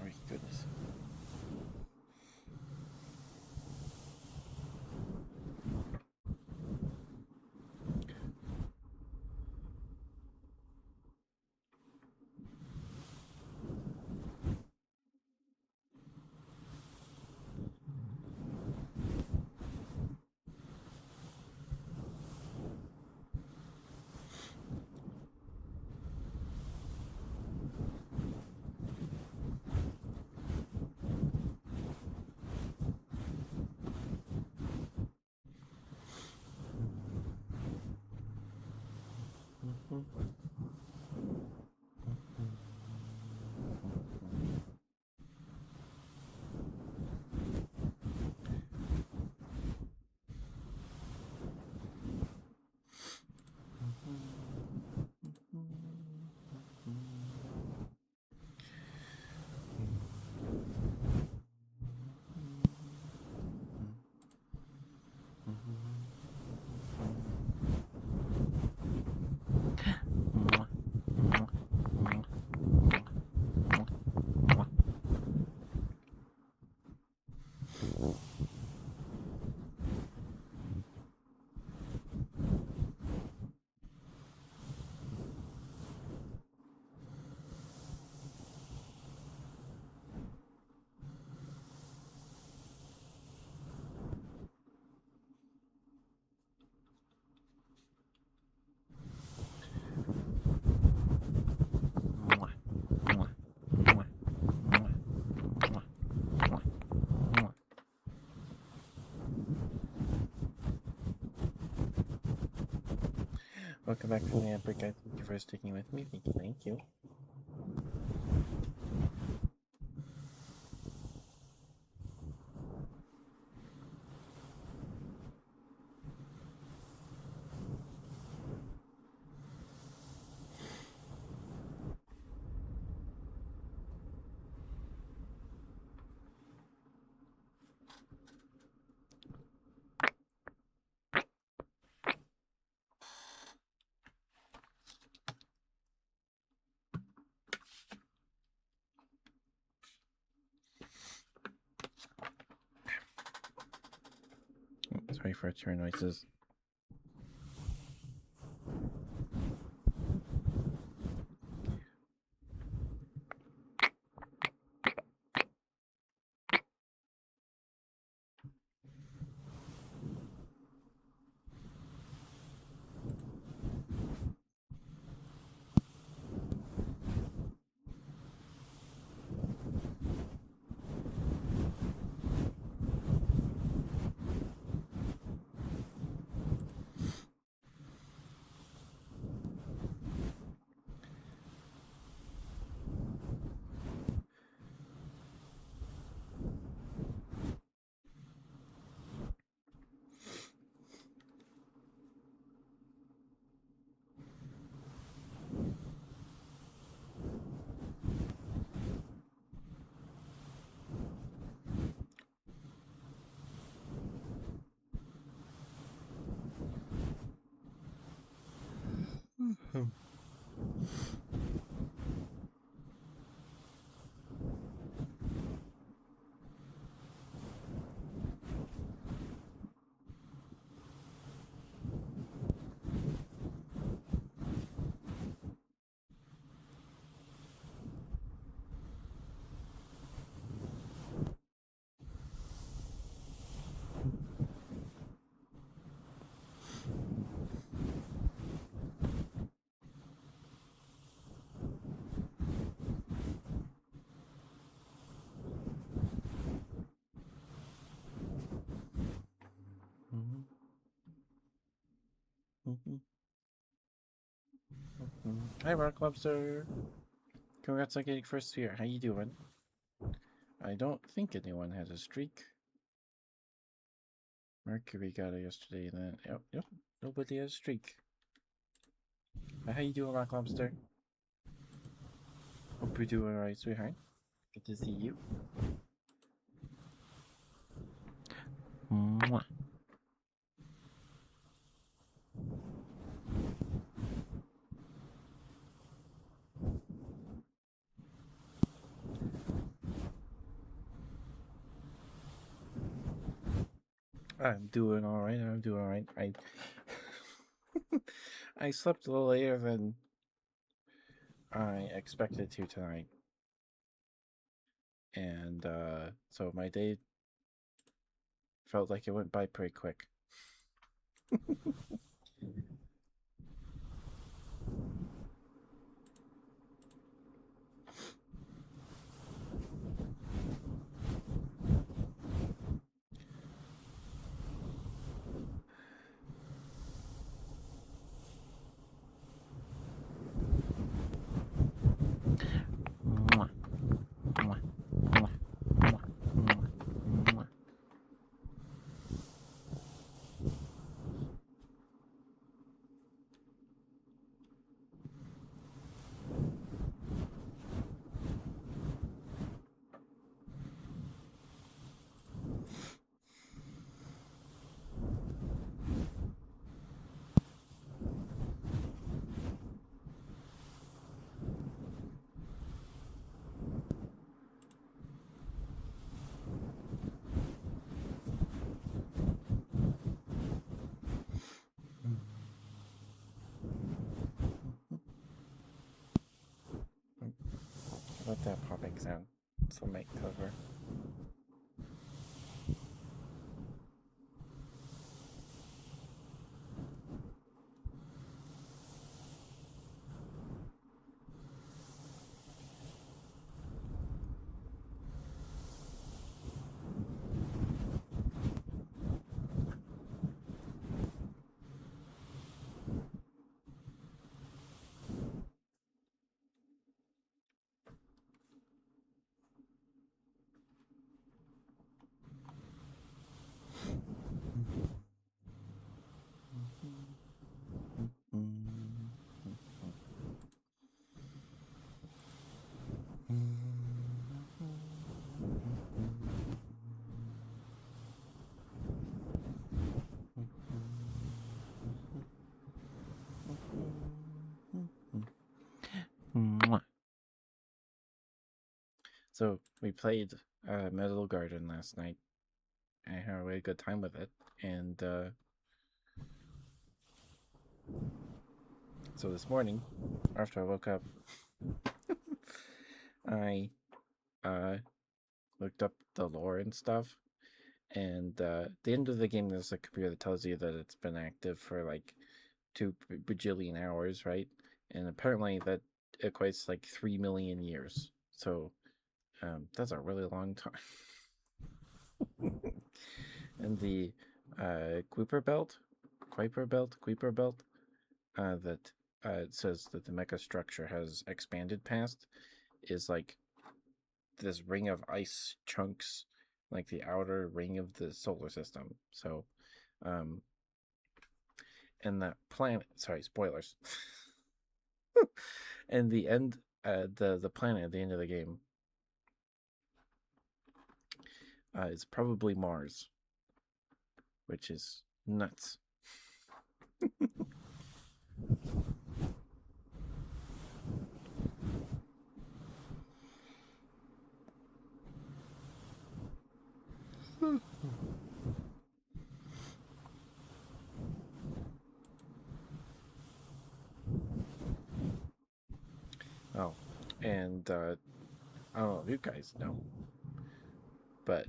my goodness. Welcome back from the ad break, guys. Thank you for sticking with me. Thank you, thank you. Sorry for chair noises. Hi, Rock Lobster. Congrats on getting first sphere. How you doing? I don't think anyone has a streak. Mercury got it yesterday, and then yep, nobody has a streak. How you doing, Rock Lobster? Hope you're doing alright, sweetheart. Good to see you. Mwah. I'm doing all right. I'm doing all right. I slept a little later than I expected to tonight, and so my day felt like it went by pretty quick. Mwah, mwah, mwah, mwah, mwah, mwah. Let that popping sound. So make cover. Mwah. So we played Metal Garden last night. I had a really good time with it, and so this morning, after I woke up, I looked up the lore and stuff. And at the end of the game, there's a computer that tells you that it's been active for like 2 bajillion hours, right? And apparently that equates to like 3 million years. So that's a really long time. And the Kuiper Belt, that it says that the mecha structure has expanded past is like this ring of ice chunks, like the outer ring of the solar system. So, and that planet. Sorry, spoilers. And the end, the planet at the end of the game is probably Mars, which is nuts. Oh, and I don't know if you guys know, but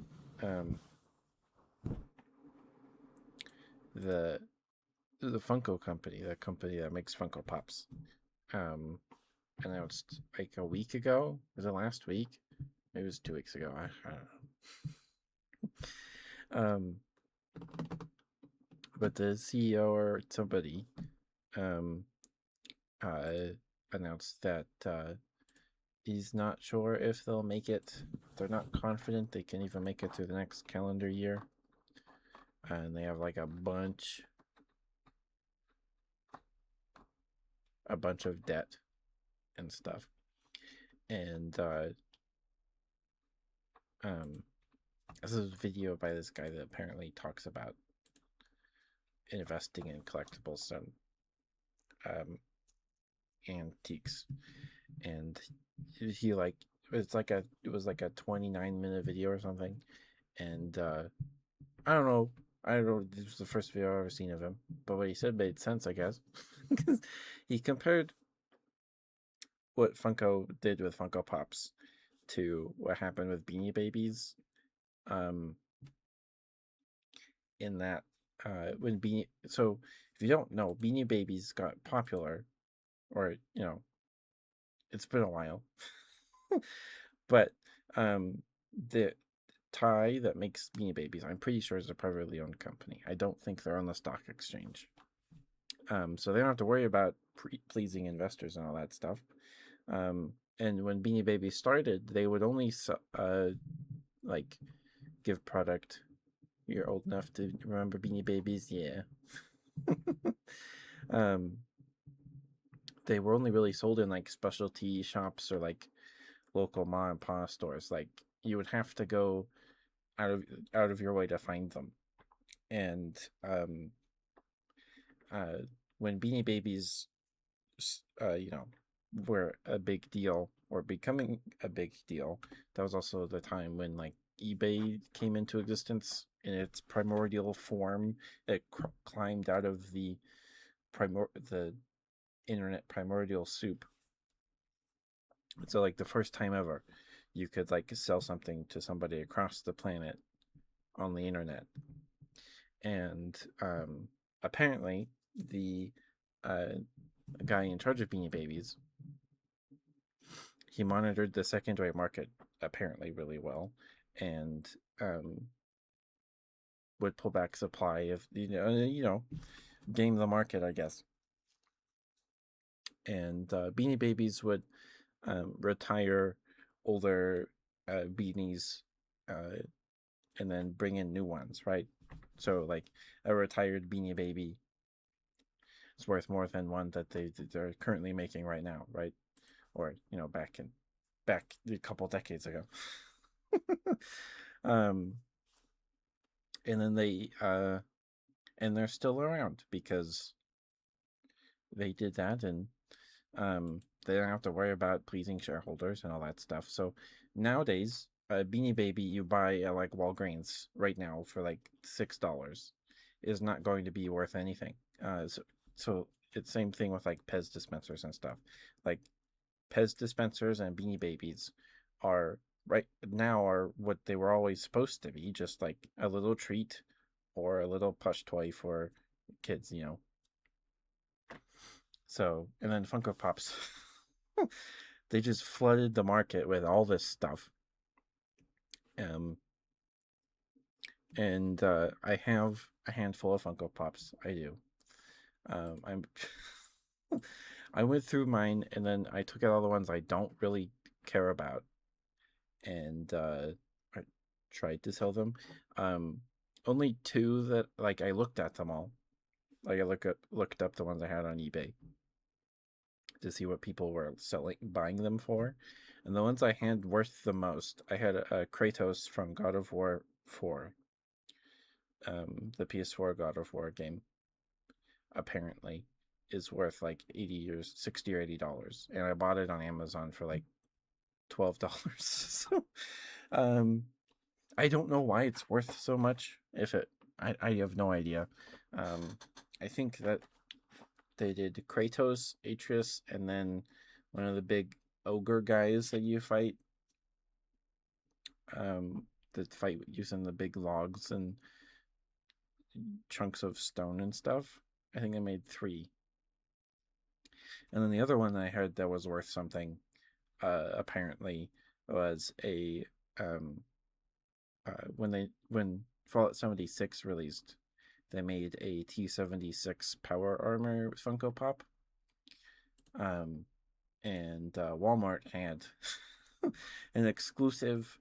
the Funko company, the company that makes Funko Pops, um, announced like a week ago. Was it last week? Maybe it was 2 weeks ago. I don't know. But the CEO or somebody um, uh, announced that he's not sure if they'll make it. They're not confident they can even make it through the next calendar year. And they have like a bunch of debt and stuff. And this is a video by this guy that apparently talks about investing in collectibles and antiques. And he like it was like a 29-minute video or something. And I don't know. I don't know. This was the first video I've ever seen of him, but what he said made sense, I guess, because he compared what Funko did with Funko Pops to what happened with Beanie Babies. Um, in that, when Beanie, so if you don't know, Beanie Babies got popular, or it's been a while, but the Thai that makes Beanie Babies, I'm pretty sure is a privately owned company. I don't think they're on the stock exchange. So they don't have to worry about pleasing investors and all that stuff. And when Beanie Babies started, they would only like give product. You're old enough to remember Beanie Babies, yeah. um, they were only really sold in like specialty shops or like local mom and pop stores. Like you would have to go out of your way to find them. And uh, when Beanie Babies, were a big deal or becoming a big deal, that was also the time when like eBay came into existence in its primordial form. It climbed out of the internet primordial soup. So like the first time ever, you could like sell something to somebody across the planet on the internet. And apparently the guy in charge of Beanie Babies, he monitored the secondary market apparently really well, and would pull back supply if game the market, I guess. And Beanie Babies would retire older beanies, and then bring in new ones, right? So like a retired Beanie Baby is worth more than one that they're currently making right now, right? Or back a couple decades ago. um, and then and they're still around because they did that, and they don't have to worry about pleasing shareholders and all that stuff. So nowadays, a Beanie Baby you buy at like Walgreens right now for like $6 is not going to be worth anything. So it's same thing with like Pez dispensers and stuff. Like Pez dispensers and Beanie Babies are right now are what they were always supposed to be, just like a little treat or a little plush toy for kids. So, and then Funko Pops, they just flooded the market with all this stuff. Um, and I have a handful of Funko Pops. I do. I'm I went through mine and then I took out all the ones I don't really care about, and I tried to sell them. Um, Only two that like I looked at them all. Like I looked up the ones I had on eBay to see what people were buying them for, and the ones I had worth the most. I had a Kratos from God of War 4, the PS4 God of War game. Apparently, is worth like $60 or $80, and I bought it on Amazon for like $12. So, um, I don't know why it's worth so much. I have no idea. I think that they did Kratos, Atreus, and then one of the big ogre guys that you fight. That fight using the big logs and chunks of stone and stuff. I think I made 3. And then the other one I heard that was worth something, apparently, was a when Fallout 76 released, they made a T-76 power armor Funko Pop. And Walmart had an exclusive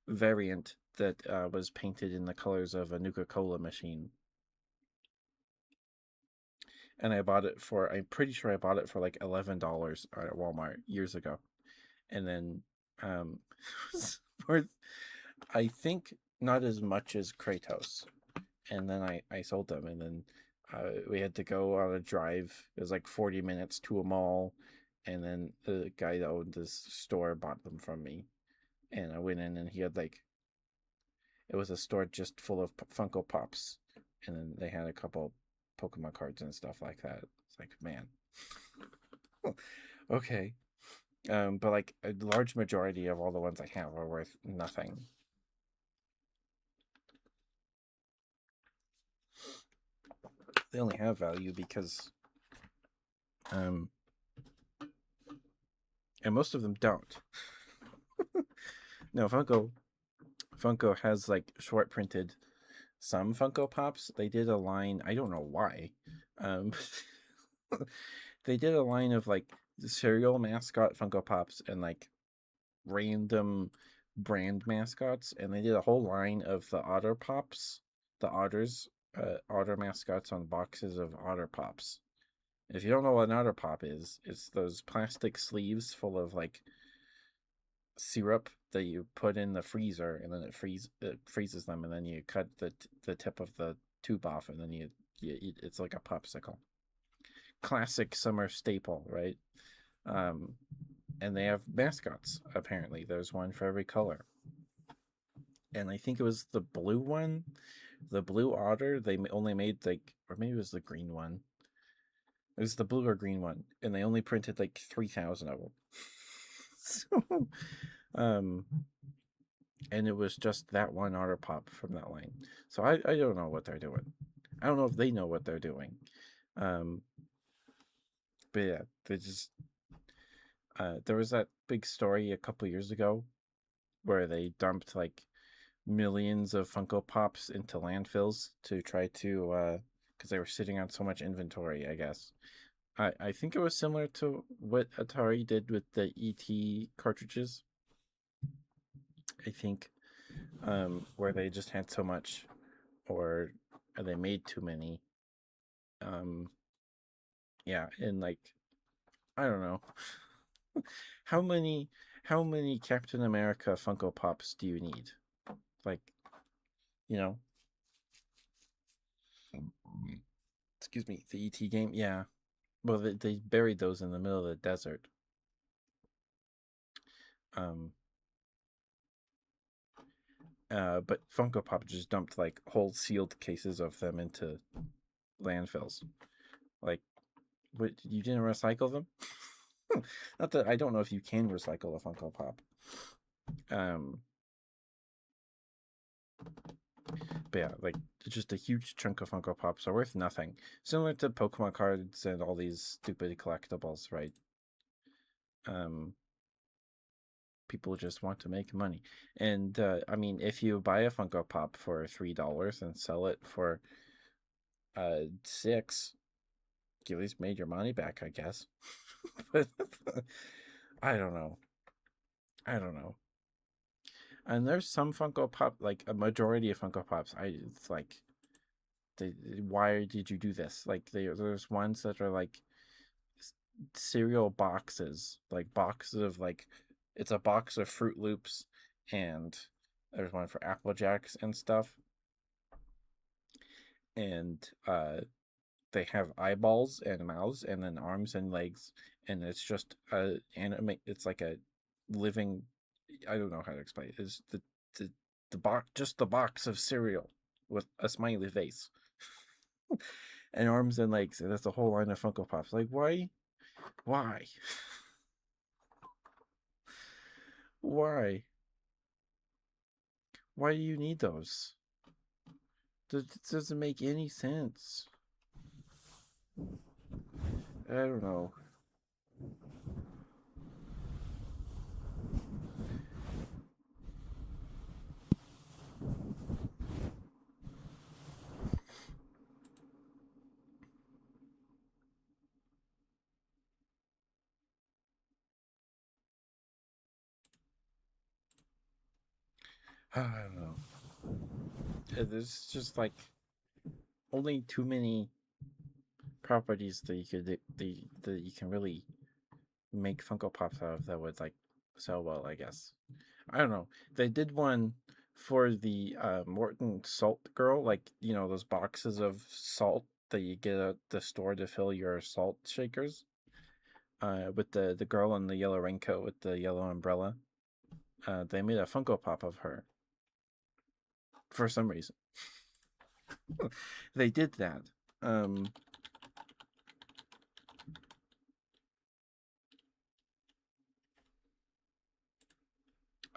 variant that was painted in the colors of a Nuka-Cola machine. And I'm pretty sure I bought it for like $11 at Walmart years ago. And then it was worth, I think, not as much as Kratos. And then I sold them, and then we had to go on a drive. It was like 40 minutes to a mall, and then the guy that owned this store bought them from me. And I went in, and he had like, it was a store just full of Funko Pops, and then they had a couple Pokemon cards and stuff like that. It's like, man, okay. But like a large majority of all the ones I have are worth nothing. They only have value because, um, and most of them don't. No, Funko has like short printed some Funko Pops. They did a line. I don't know why. Um, they did a line of like cereal mascot Funko Pops and like random brand mascots, and they did a whole line of the Otter Pops, the otters, otter mascots on boxes of Otter Pops. If you don't know what an Otter Pop is, it's those plastic sleeves full of like syrup that you put in the freezer, and then it freezes them, and then you cut the tip of the tube off, and then you eat. It's like a popsicle. Classic summer staple, right? Um, and they have mascots. Apparently, there's one for every color. And I think it was the blue one, the blue otter. They only made like, or maybe it was the green one. It was the blue or green one, and they only printed like 3,000 of them. So, um, and it was just that one otter pop from that line. So I don't know what they're doing. I don't know if they know what they're doing. Um, but yeah, they just there was that big story a couple years ago where they dumped like millions of Funko Pops into landfills to try to because they were sitting on so much inventory, I guess. I think it was similar to what Atari did with the ET cartridges. I think where they just had so much, or they made too many. Um, yeah, and like I don't know how many Captain America Funko Pops do you need? Like, you know, excuse me, the ET game. Yeah, well, they buried those in the middle of the desert. Um, but Funko Pop just dumped like whole sealed cases of them into landfills. Like, what, you didn't recycle them? Not that I don't know if you can recycle a Funko Pop. Um, but yeah, like just a huge chunk of Funko Pops are worth nothing. Similar to Pokemon cards and all these stupid collectibles, right? Um, people just want to make money. And I mean, if you buy a Funko Pop for $3 and sell it for 6, you at least made your money back, I guess. But I don't know. I don't know. And there's some Funko Pop, like a majority of Funko Pops. It's like, why did you do this? Like, there's ones that are like cereal boxes, like boxes of like, it's a box of Fruit Loops, and there's one for Apple Jacks and stuff. And they have eyeballs and mouths and then arms and legs, and it's just a anime. It's like a living. I don't know how to explain it. It's the box, just the box of cereal with a smiley face and arms and legs, and that's a whole line of Funko Pops. Like, why, why, why do you need those? It doesn't make any sense. I don't know. I don't know. There's just like only too many properties that you can really make Funko Pops out of that would like sell well, I guess. I don't know. They did one for the Morton Salt Girl, like those boxes of salt that you get at the store to fill your salt shakers. With the girl in the yellow raincoat with the yellow umbrella. They made a Funko Pop of her for some reason. They did that.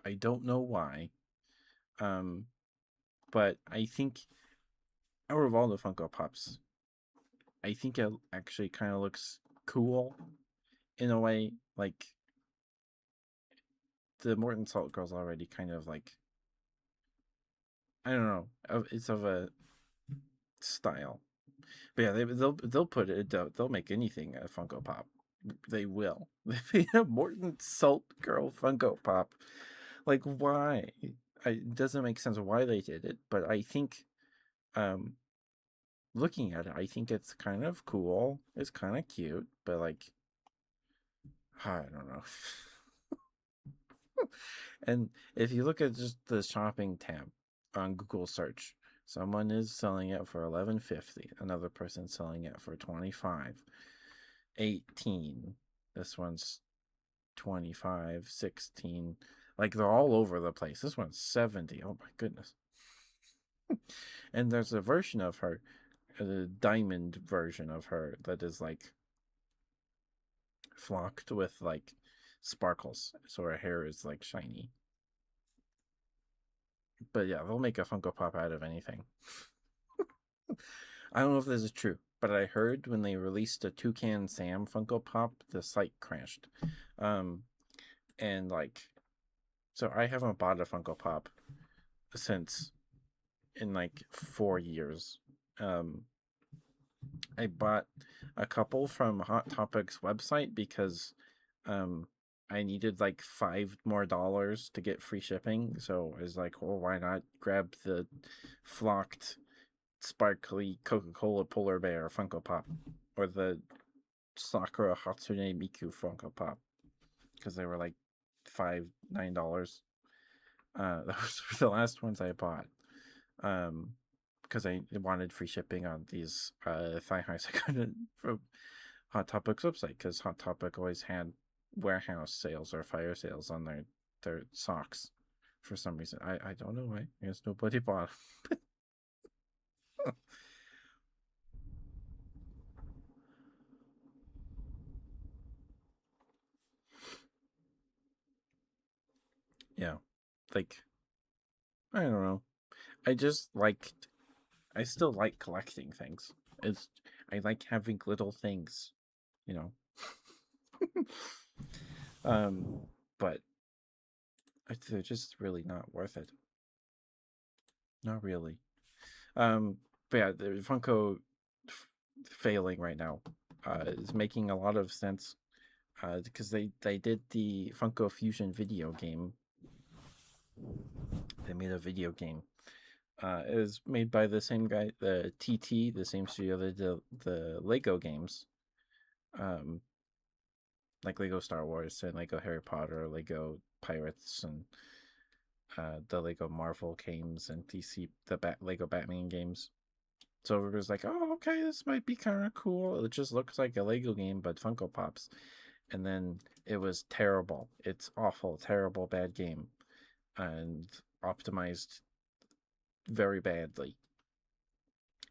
I don't know why. Um, but I think out of all the Funko Pops, I think it actually kind of looks cool in a way. Like the Morton Salt Girl's already kind of like, I don't know. It's of a style. But yeah, they'll put it. They'll make anything a Funko Pop. They will. They have Morton Salt Girl Funko Pop. Like why? It doesn't make sense why they did it. But I think, um, looking at it, I think it's kind of cool. It's kind of cute. But like, I don't know. And if you look at just the shopping tab on Google search, someone is selling it for $11.50. Another person selling it for 25, 18. This one's 25, 16. Like they're all over the place. This one's 70. Oh my goodness. And there's a version of her, the diamond version of her that is like flocked with like sparkles. So her hair is like shiny. But yeah, they'll make a Funko Pop out of anything. I don't know if this is true, but I heard when they released a Toucan Sam Funko Pop, the site crashed. Um, and like, so I haven't bought a Funko Pop since in like 4 years. Um, I bought a couple from Hot Topic's website because um, I needed like $5 more to get free shipping. So I was like, well, why not grab the flocked sparkly Coca-Cola polar bear Funko Pop or the Sakura Hatsune Miku Funko Pop because they were like $9. Those were the last ones I bought. Because I wanted free shipping on these thigh highs I couldn't from Hot Topic's website because Hot Topic always had warehouse sales or fire sales on their socks for some reason. I don't know why. I guess nobody bought them. Yeah, like I don't know. I just liked. I still like collecting things. It's I like having little things, you know. um, but they're just really not worth it. Not really. But yeah, the Funko failing right now is making a lot of sense because they did the Funko Fusion video game. They made a video game. It was made by the same guy, the TT, the same studio that did the Lego games, um, like Lego Star Wars and Lego Harry Potter, Lego Pirates, and the Lego Marvel games and DC Lego Batman games. So it was like, oh, okay, this might be kind of cool. It just looks like a Lego game, but Funko Pops. And then it was terrible. It's awful, terrible, bad game, and optimized very badly.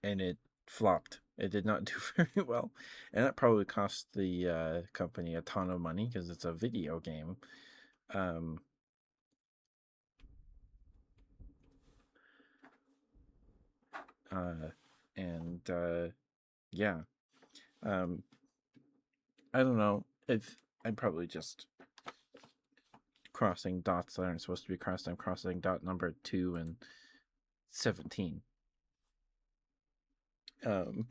And it flopped. It did not do very well, and that probably cost the company a ton of money because it's a video game. Um, uh, and yeah, um, I don't know if I'm probably just crossing dots that aren't supposed to be crossed. I'm crossing dot number 2 and 17. Um,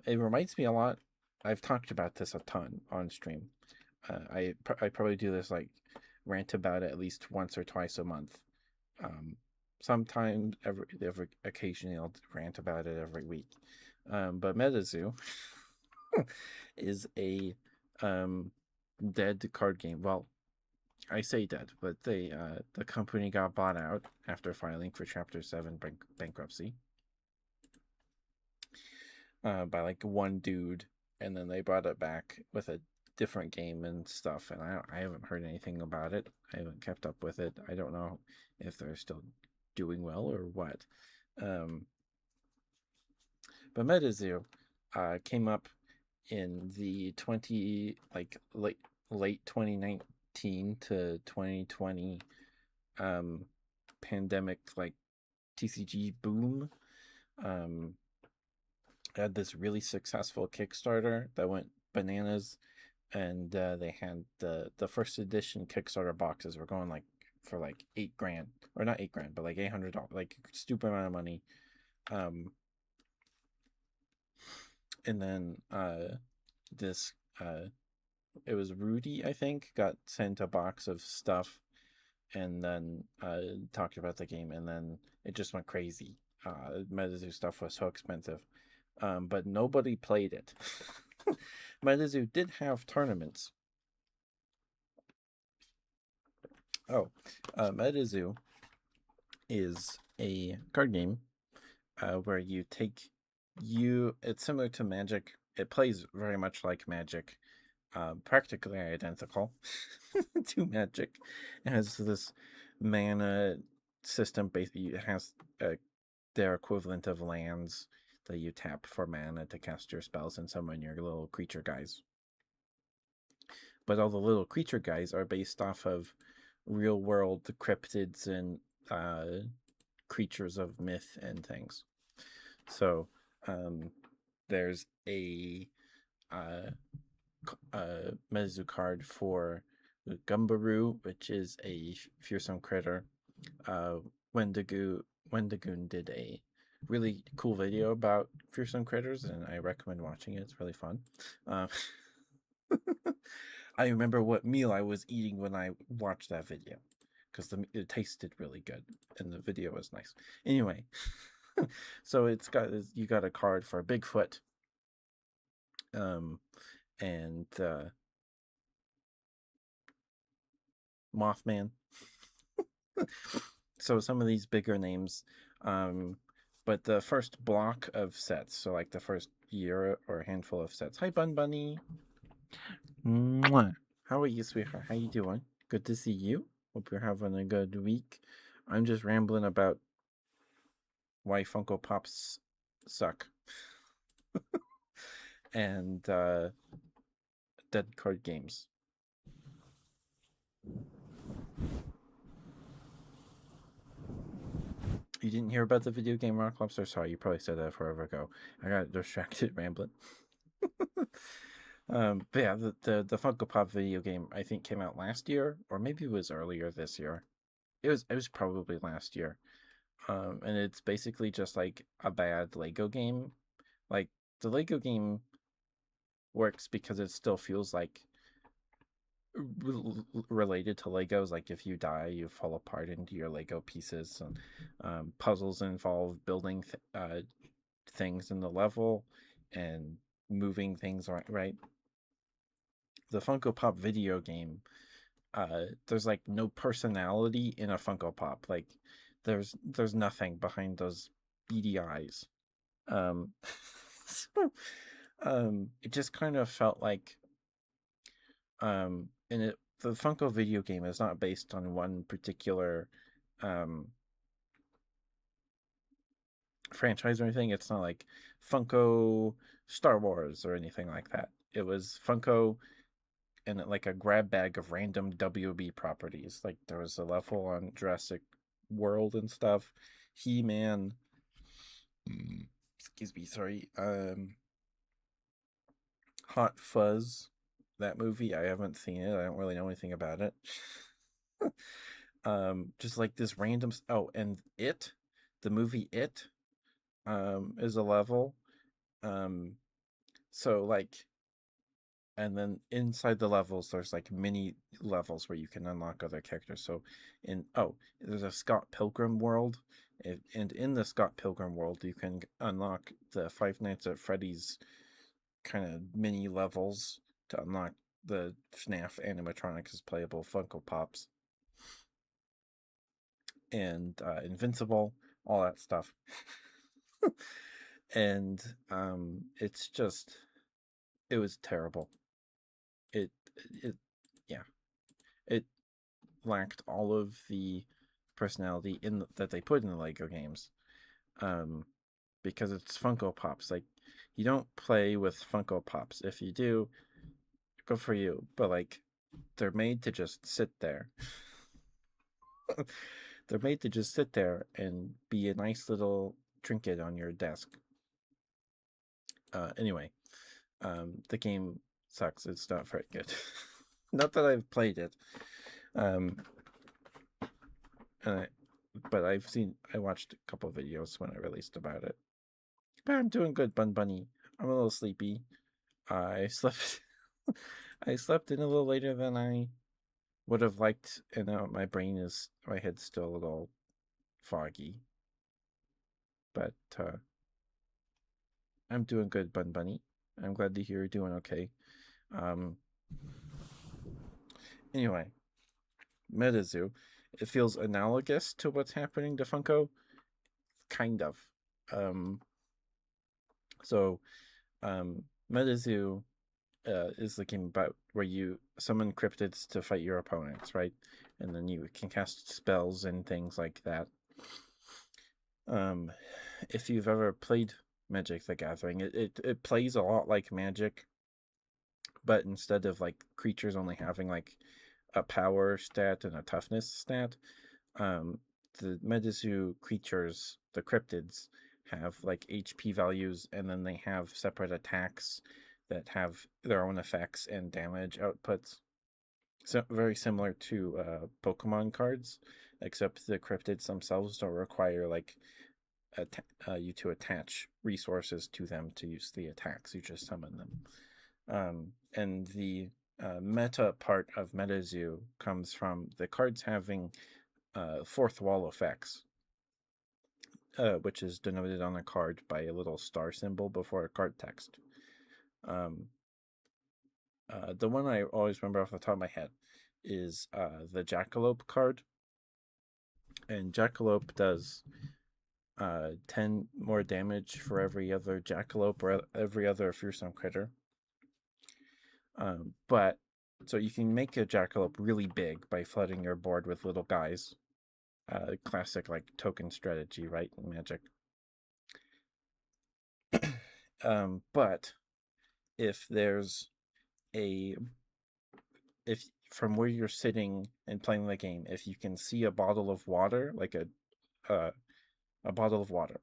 it reminds me a lot. I've talked about this a ton on stream. I probably do this like rant about it at least once or twice a month. Um, Sometimes every occasionally I'll rant about it every week. But MetaZoo is a dead card game. Well, I say dead, but the company got bought out after filing for Chapter 7 bankruptcy by like one dude, and then they brought it back with a different game and stuff. And I haven't heard anything about it. I haven't kept up with it. I don't know if they're still doing well or what. Um, but MetaZoo came up in the 20 like late 2019 to 2020 um pandemic like TCG boom. um had this really successful Kickstarter that went bananas, and they had the first edition Kickstarter boxes were going like for like 8 grand, or not 8 grand, but like $800, like stupid amount of money. um and then this it was Rudy, I think, got sent a box of stuff, and then talked about the game, and then it just went crazy. MetaZoo stuff was so expensive, but nobody played it. MetaZoo did have tournaments. Oh, MetaZoo is a card game where you take you. It's similar to Magic. It plays very much like Magic, practically identical to Magic. It has this mana system. Basically, it has their equivalent of lands that you tap for mana to cast your spells and summon your little creature guys. But all the little creature guys are based off of real world cryptids and creatures of myth and things. So there's a Mezu card for Gumbaroo, which is a fearsome critter. Uh, Wendigoon did a really cool video about fearsome critters, and I recommend watching it. It's really fun. Uh, I remember what meal I was eating when I watched that video, because it tasted really good and the video was nice. Anyway, so you got a card for Bigfoot, and Mothman. So some of these bigger names, but the first block of sets, so like the first year or handful of sets. Hi, Bun Bunny. Mwah. How are you, sweetheart? How you doing? Good to see you. Hope you're having a good week. I'm just rambling about why Funko Pops suck and dead card games. You didn't hear about the video game Rock Lobster? Sorry, you probably said that forever ago. I got distracted rambling. But yeah, the Funko Pop video game I think came out last year, or maybe it was earlier this year. It was probably last year. And it's basically just like a bad Lego game. Like the Lego game works because it still feels like related to Legos. Like if you die, you fall apart into your Lego pieces. And puzzles involve building things in the level and moving things right. The Funko Pop video game, there's like no personality in a Funko Pop. Like there's nothing behind those beady eyes. Um, so, it just kind of felt like, and the Funko video game is not based on one particular um franchise or anything. It's not like Funko Star Wars or anything like that. It was Funko and like a grab bag of random WB properties. Like there was a level on Jurassic World and stuff, He-Man. Excuse me, sorry. Hot Fuzz, that movie. I haven't seen it. I don't really know anything about it. Just like this random. Oh, and the movie is a level. Um, so like, and then inside the levels, there's like mini levels where you can unlock other characters. So, there's a Scott Pilgrim world, and in the Scott Pilgrim world, you can unlock the Five Nights at Freddy's kind of mini levels to unlock the FNAF animatronics as playable Funko Pops, and Invincible, all that stuff. And it was terrible. It it yeah, it lacked all of the personality that they put in the Lego games. because it's Funko Pops. Like, you don't play with Funko Pops. If you do, good for you. But like, they're made to just sit there. They're made to just sit there and be a nice little trinket on your desk. Anyway, the game sucks. It's not very good. Not that I've played it. Um, and but I watched a couple of videos when I released about it. But I'm doing good, Bun Bunny. I'm a little sleepy. I slept. I slept in a little later than I would have liked, and my head's still a little foggy. But I'm doing good, Bun Bunny. I'm glad to hear you're doing okay. Um, anyway, MetaZoo. It feels analogous to what's happening to Funko, kind of. Um, so, MetaZoo is the game about where you summon cryptids to fight your opponents, right? And then you can cast spells and things like that. If you've ever played Magic the Gathering, it plays a lot like Magic, but instead of like creatures only having like a power stat and a toughness stat, um, the MetaZoo creatures, the cryptids, have like HP values, and then they have separate attacks that have their own effects and damage outputs. So very similar to Pokemon cards, except the cryptids themselves don't require like you to attach resources to them to use the attacks. You just summon them. And the meta part of MetaZoo comes from the cards having fourth wall effects, which is denoted on a card by a little star symbol before a card text. The one I always remember off the top of my head is the Jackalope card. And Jackalope does 10 more damage for every other Jackalope or every other fearsome critter. But so you can make a Jackalope really big by flooding your board with little guys. Classic like token strategy, right? In Magic. But if there's a if from where you're sitting and playing the game, if you can see a bottle of water, like a bottle of water,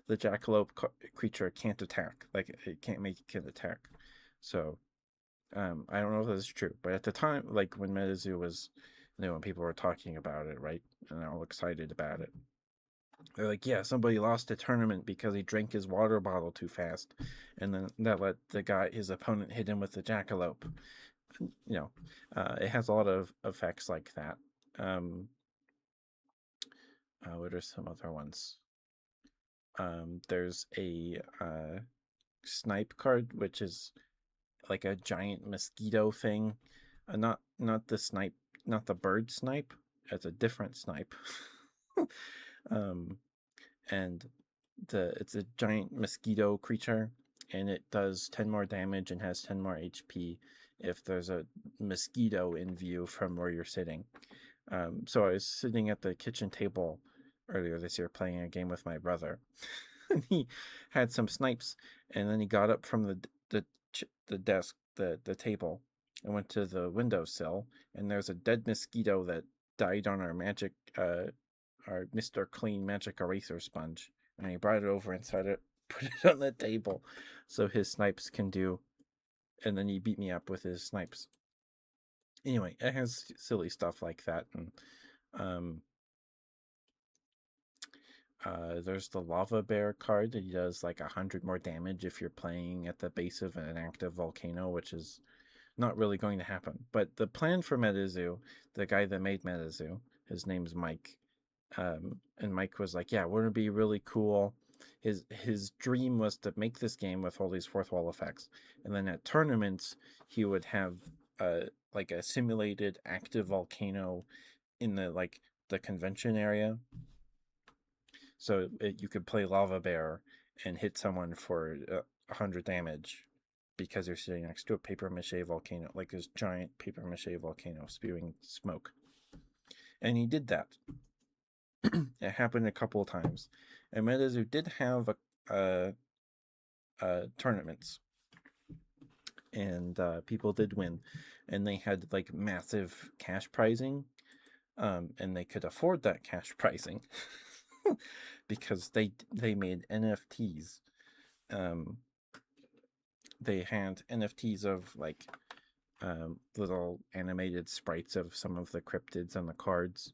the jackalope creature can't attack. Like it can't make it attack. So I don't know if that's true, but at the time, like when MetaZoo was, when people were talking about it, right, and all excited about it, they're like, yeah, somebody lost a tournament because he drank his water bottle too fast, and then that let his opponent, hit him with the jackalope. It has a lot of effects like that. What are some other ones? There's a snipe card, which is like a giant mosquito thing. Not the snipe, not the bird snipe. It's a different snipe. And it's a giant mosquito creature, and it does 10 more damage and has 10 more HP if there's a mosquito in view from where you're sitting. So I was sitting at the kitchen table earlier this year playing a game with my brother. And he had some snipes, and then he got up from the desk, the table, and went to the windowsill, and there's a dead mosquito that died on our our Mr. Clean magic eraser sponge, and he brought it over and started put it on the table so his snipes can do, and then he beat me up with his snipes. Anyway, it has silly stuff like that, and there's the Lava Bear card that does like 100 more damage if you're playing at the base of an active volcano, which is not really going to happen. But the plan for MetaZoo, the guy that made MetaZoo, his name's Mike, and Mike was like, "Yeah, wouldn't it be really cool?" His dream was to make this game with all these fourth wall effects, and then at tournaments he would have like a simulated active volcano in the convention area, so you could play Lava Bear and hit someone for 100 damage because you're sitting next to a paper mache volcano, like this giant paper mache volcano spewing smoke. And he did that. It happened a couple of times, and MetaZoo did have tournaments, and people did win, and they had like massive cash prizing, and they could afford that cash pricing because they made NFTs. Um, they had NFTs of like little animated sprites of some of the cryptids on the cards,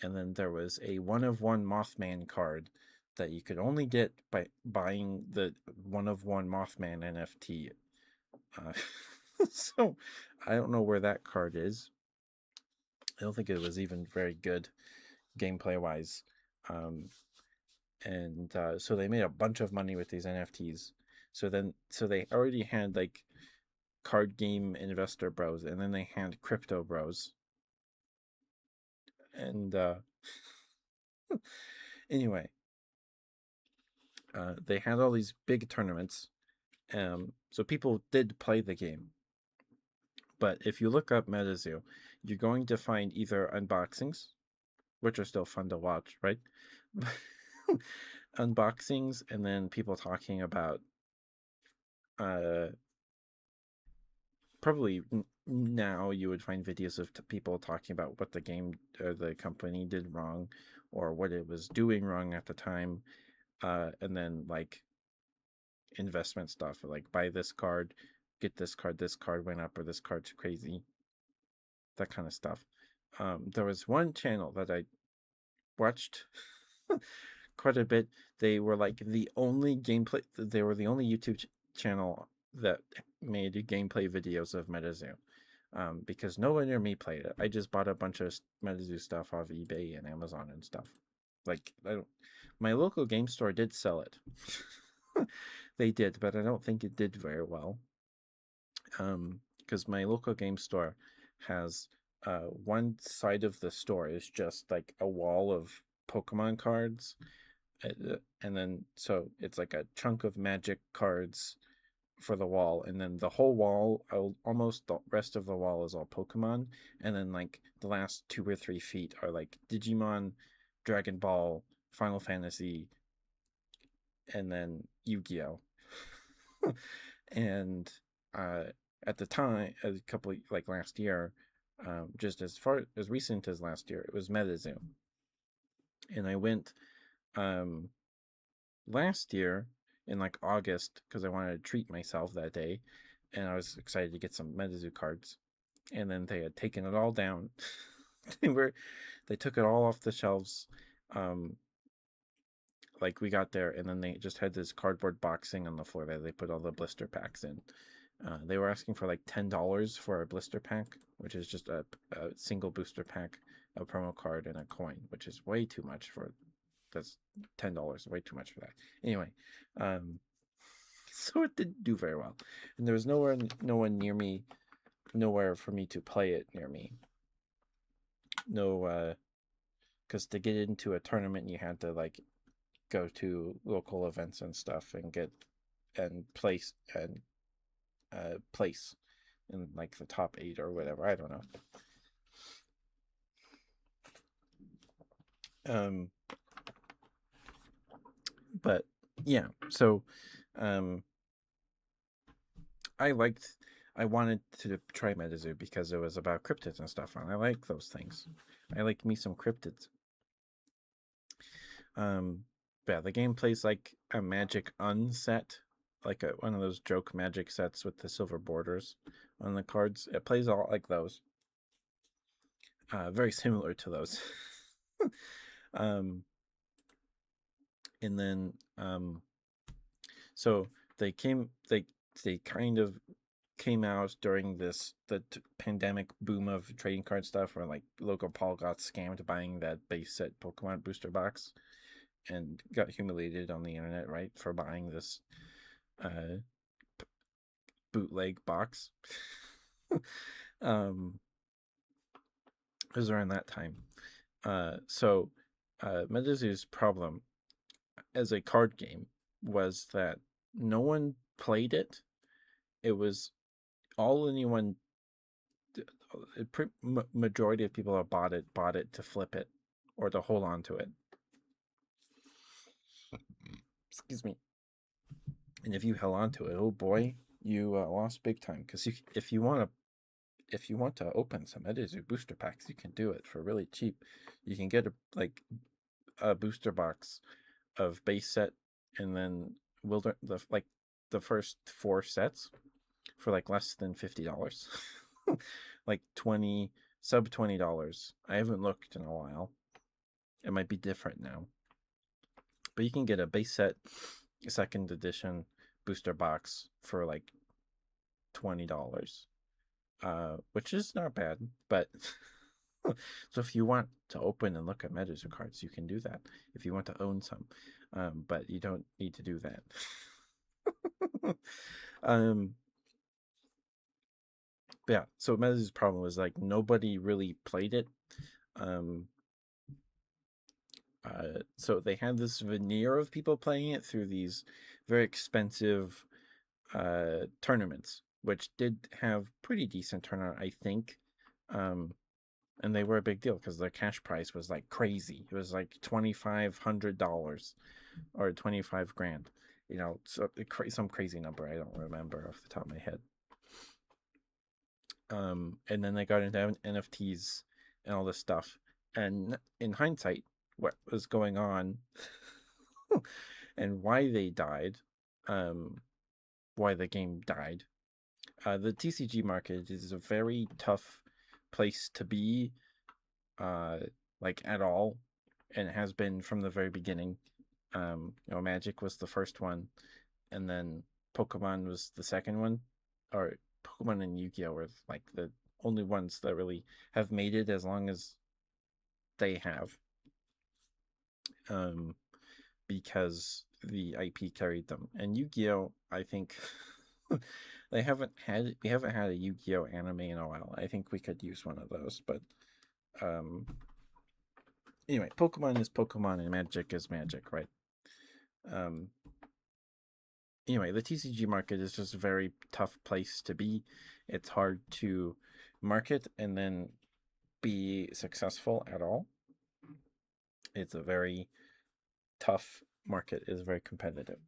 and then there was a one of one Mothman card that you could only get by buying the one of one Mothman NFT. So I don't know where that card is. I don't think it was even very good gameplay wise. Um, and so they made a bunch of money with these NFTs. So they already had like card game investor bros, and then they had crypto bros. And anyway, they had all these big tournaments. So people did play the game. But if you look up MetaZoo, you're going to find either unboxings, which are still fun to watch, right? Unboxings, and then people talking about uh probably now you would find videos of people talking about what the game or the company did wrong, or what it was doing wrong at the time, and then like investment stuff, like buy this card, get this card went up, or this card's crazy, that kind of stuff. There was one channel that I watched quite a bit. They were like the only gameplay. They were the only YouTube channel that made gameplay videos of MetaZoo. Because no one near me played it. I just bought a bunch of MetaZoo stuff off eBay and Amazon and stuff. Like my local game store did sell it. They did, but I don't think it did very well. Because my local game store has one side of the store is just like a wall of Pokemon cards, and then so it's like a chunk of Magic cards for the wall, and then the whole wall, almost the rest of the wall is all Pokemon, and then like the last 2 or 3 feet are like Digimon, Dragon Ball, Final Fantasy, and then Yu-Gi-Oh. And uh, at the time, a couple like last year, just as far as recent as last year, it was MetaZoo, and I went um, last year in like August because I wanted to treat myself that day, and I was excited to get some MetaZoo cards. And then they had taken it all down. They took it all off the shelves. Um, like we got there, and then they just had this cardboard boxing on the floor that they put all the blister packs in. They were asking for like $10 for a blister pack, which is just a single booster pack, a promo card, and a coin, which is way too much for. That's $10, way too much for that. Anyway, so it didn't do very well, and there was no one near me, nowhere for me to play it near me. No, because to get into a tournament, you had to like go to local events and stuff and get and place place in like the top 8 or whatever. I don't know. But yeah, so I wanted to try MetaZoo because it was about cryptids and stuff, and I like those things. I like me some cryptids. Yeah, the game plays like a Magic unset, like one of those joke Magic sets with the silver borders on the cards. It plays all like those. Very similar to those. And then so they kind of came out during the pandemic boom of trading card stuff, where like local Paul got scammed buying that base set Pokemon booster box and got humiliated on the internet, right, for buying this uh, bootleg box. It was around that time. So MetaZoo's problem as a card game was that no one played it. It was all anyone. Majority of people that bought it to flip it. or to hold on to it. Excuse me. And if you held on to it, oh boy, you lost big time. Because if you want to open some Edizu booster packs, you can do it for really cheap. You can get a booster box of base set, and then the first 4 sets for like less than $50. Like sub $20. I haven't looked in a while. It might be different now. But you can get a base set, second edition booster box for like $20. Which is not bad, but so if you want to open and look at Medizu cards, you can do that. If you want to own some, but you don't need to do that. But yeah, so Medizu's problem was like nobody really played it. So they had this veneer of people playing it through these very expensive tournaments, which did have pretty decent turnout, I think. And they were a big deal because the cash prize was like crazy. It was like $2,500 or 25 grand. You know, so some crazy number I don't remember off the top of my head. And then they got into NFTs and all this stuff. And in hindsight, what was going on and why they died, why the game died. The TCG market is a very tough place to be, like at all, and it has been from the very beginning. Magic was the first one, and then Pokemon was the second one, or Pokemon and Yu-Gi-Oh were like the only ones that really have made it as long as they have, because the IP carried them. And Yu-Gi-Oh, I think we haven't had a Yu-Gi-Oh anime in a while. I think we could use one of those, but anyway, Pokemon is Pokemon and Magic is Magic, right? Anyway, the TCG market is just a very tough place to be. It's hard to market and then be successful at all. It's a very tough market. It's very competitive.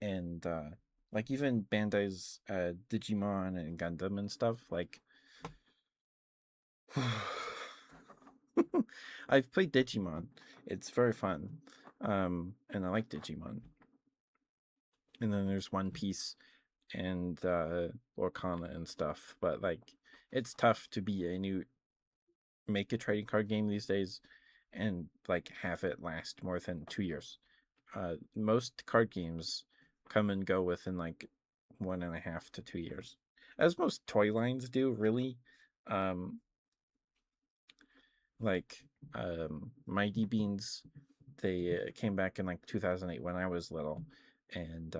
And like even Bandai's Digimon and Gundam and stuff, like I've played Digimon. It's very fun. And I like Digimon. And then there's One Piece and Lorcana and stuff. But like it's tough to make a trading card game these days and like have it last more than 2 years. Most card games come and go within like 1.5 to 2 years, as most toy lines do, really. Mighty Beans, they came back in like 2008 when I was little, and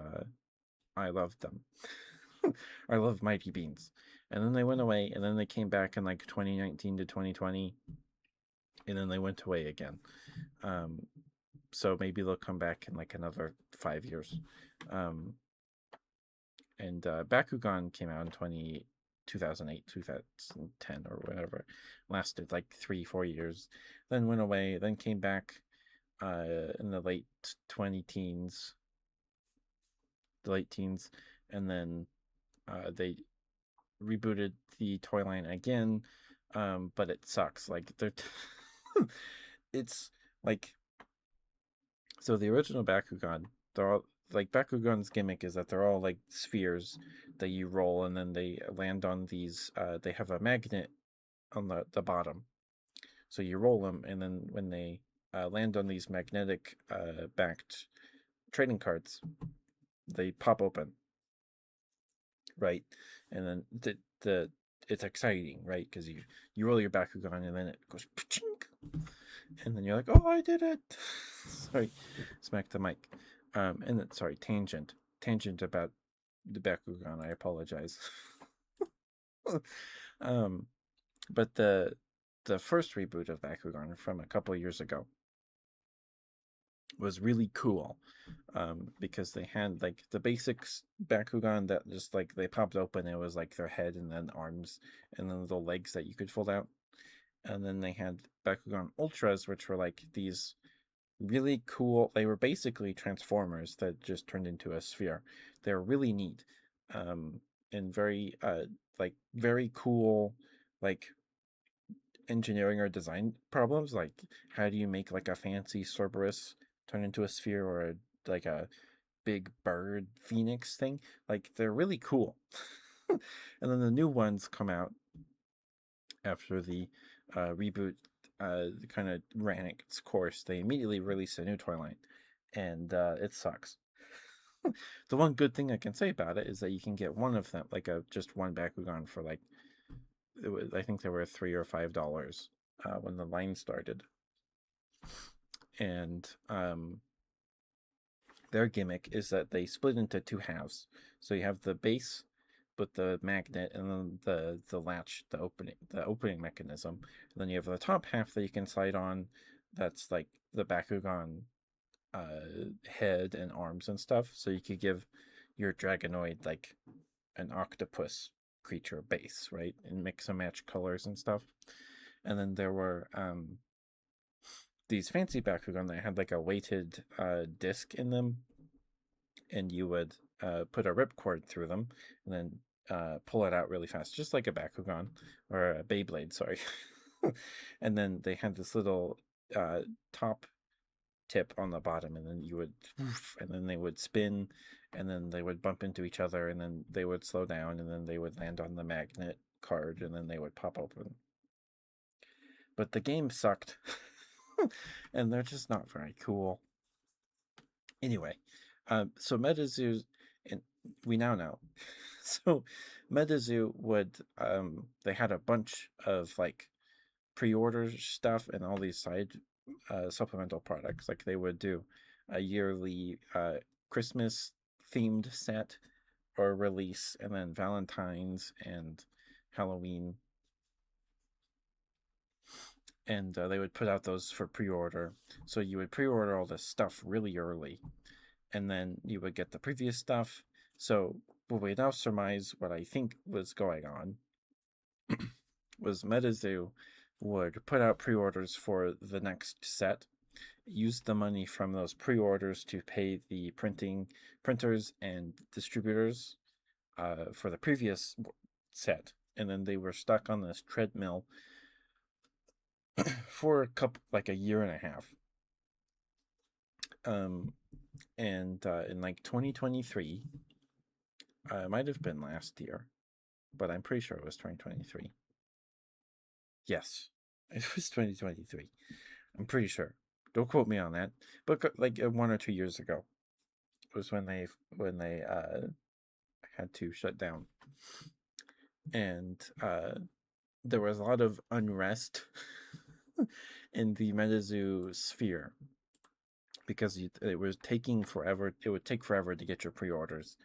I loved them. I love Mighty Beans. And then they went away, and then they came back in like 2019 to 2020, and then they went away again. So maybe they'll come back in like another 5 years. And Bakugan came out in 2008, 2010, or whatever. Lasted like 3-4 years, then went away, then came back in the late teens, and then they rebooted the toy line again, but it sucks. Like it's like, so the original Bakugan, they're all like, Bakugan's gimmick is that they're all like spheres that you roll, and then they land on these. They have a magnet on the bottom, so you roll them, and then when they land on these magnetic backed trading cards, they pop open, right? And then it's exciting, right? Because you roll your Bakugan, and then it goes, and then you're like, oh, I did it. Sorry, smack the mic. And then, sorry, tangent about the Bakugan. I apologize. But the first reboot of Bakugan from a couple of years ago was really cool. Because they had like the basics Bakugan that just like they popped open. It was like their head and then arms and then little legs that you could fold out. And then they had Bakugan Ultras, which were like these really cool. They were basically Transformers that just turned into a sphere. They're really neat, um, and very like very cool, like engineering or design problems. Like how do you make like a fancy Cerberus turn into a sphere or like a big bird phoenix thing? Like they're really cool. And then the new ones come out after the reboot kind of ran its course. They immediately released a new toy line, and it sucks. The one good thing I can say about it is that you can get one of them, like a just one Bakugan for like I think they were $3 or $5 when the line started, and their gimmick is that they split into two halves. So you have the base with the magnet and then the latch, the opening mechanism. And then you have the top half that you can slide on. That's like the Bakugan head and arms and stuff. So you could give your Dragonoid like an octopus creature base, right? And mix and match colors and stuff. And then there were these fancy Bakugan that had like a weighted disc in them, and you would put a ripcord through them and then pull it out really fast, just like a Bakugan or a Beyblade, sorry. And then they had this little top tip on the bottom, and then you would, and then they would spin, and then they would bump into each other, and then they would slow down, and then they would land on the magnet card, and then they would pop open. But the game sucked, and they're just not very cool. Anyway, so MetaZoo, and we now know. So MetaZoo would, they had a bunch of like pre-order stuff and all these side supplemental products. Like they would do a yearly Christmas themed set or release, and then Valentine's and Halloween. And they would put out those for pre-order. So you would pre-order all this stuff really early, and then you would get the previous stuff. So what we now surmise what I think was going on was MetaZoo would put out pre-orders for the next set, use the money from those pre-orders to pay the printers and distributors for the previous set, and then they were stuck on this treadmill for a year and a half. And in like 2023, it might have been last year, but I'm pretty sure it was 2023. Yes, it was 2023. I'm pretty sure. Don't quote me on that. But like 1 or 2 years ago was when they had to shut down, and there was a lot of unrest in the MetaZoo sphere because it was taking forever. It would take forever to get your pre-orders,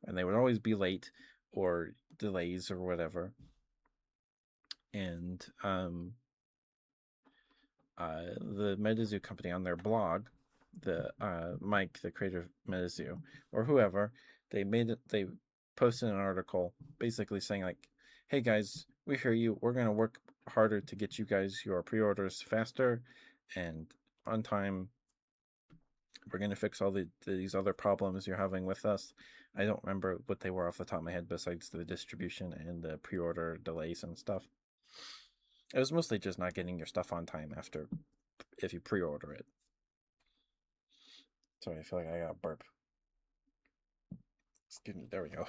and they would always be late or delays or whatever. And the MetaZoo company on their blog, the Mike, the creator of MetaZoo, or whoever, they posted an article basically saying like, "Hey guys, we hear you. We're gonna work harder to get you guys your pre-orders faster and on time. We're gonna fix all these other problems you're having with us." I don't remember what they were off the top of my head besides the distribution and the pre-order delays and stuff. It was mostly just not getting your stuff on time if you pre-order it. Sorry, I feel like I got a burp. Excuse me. There we go.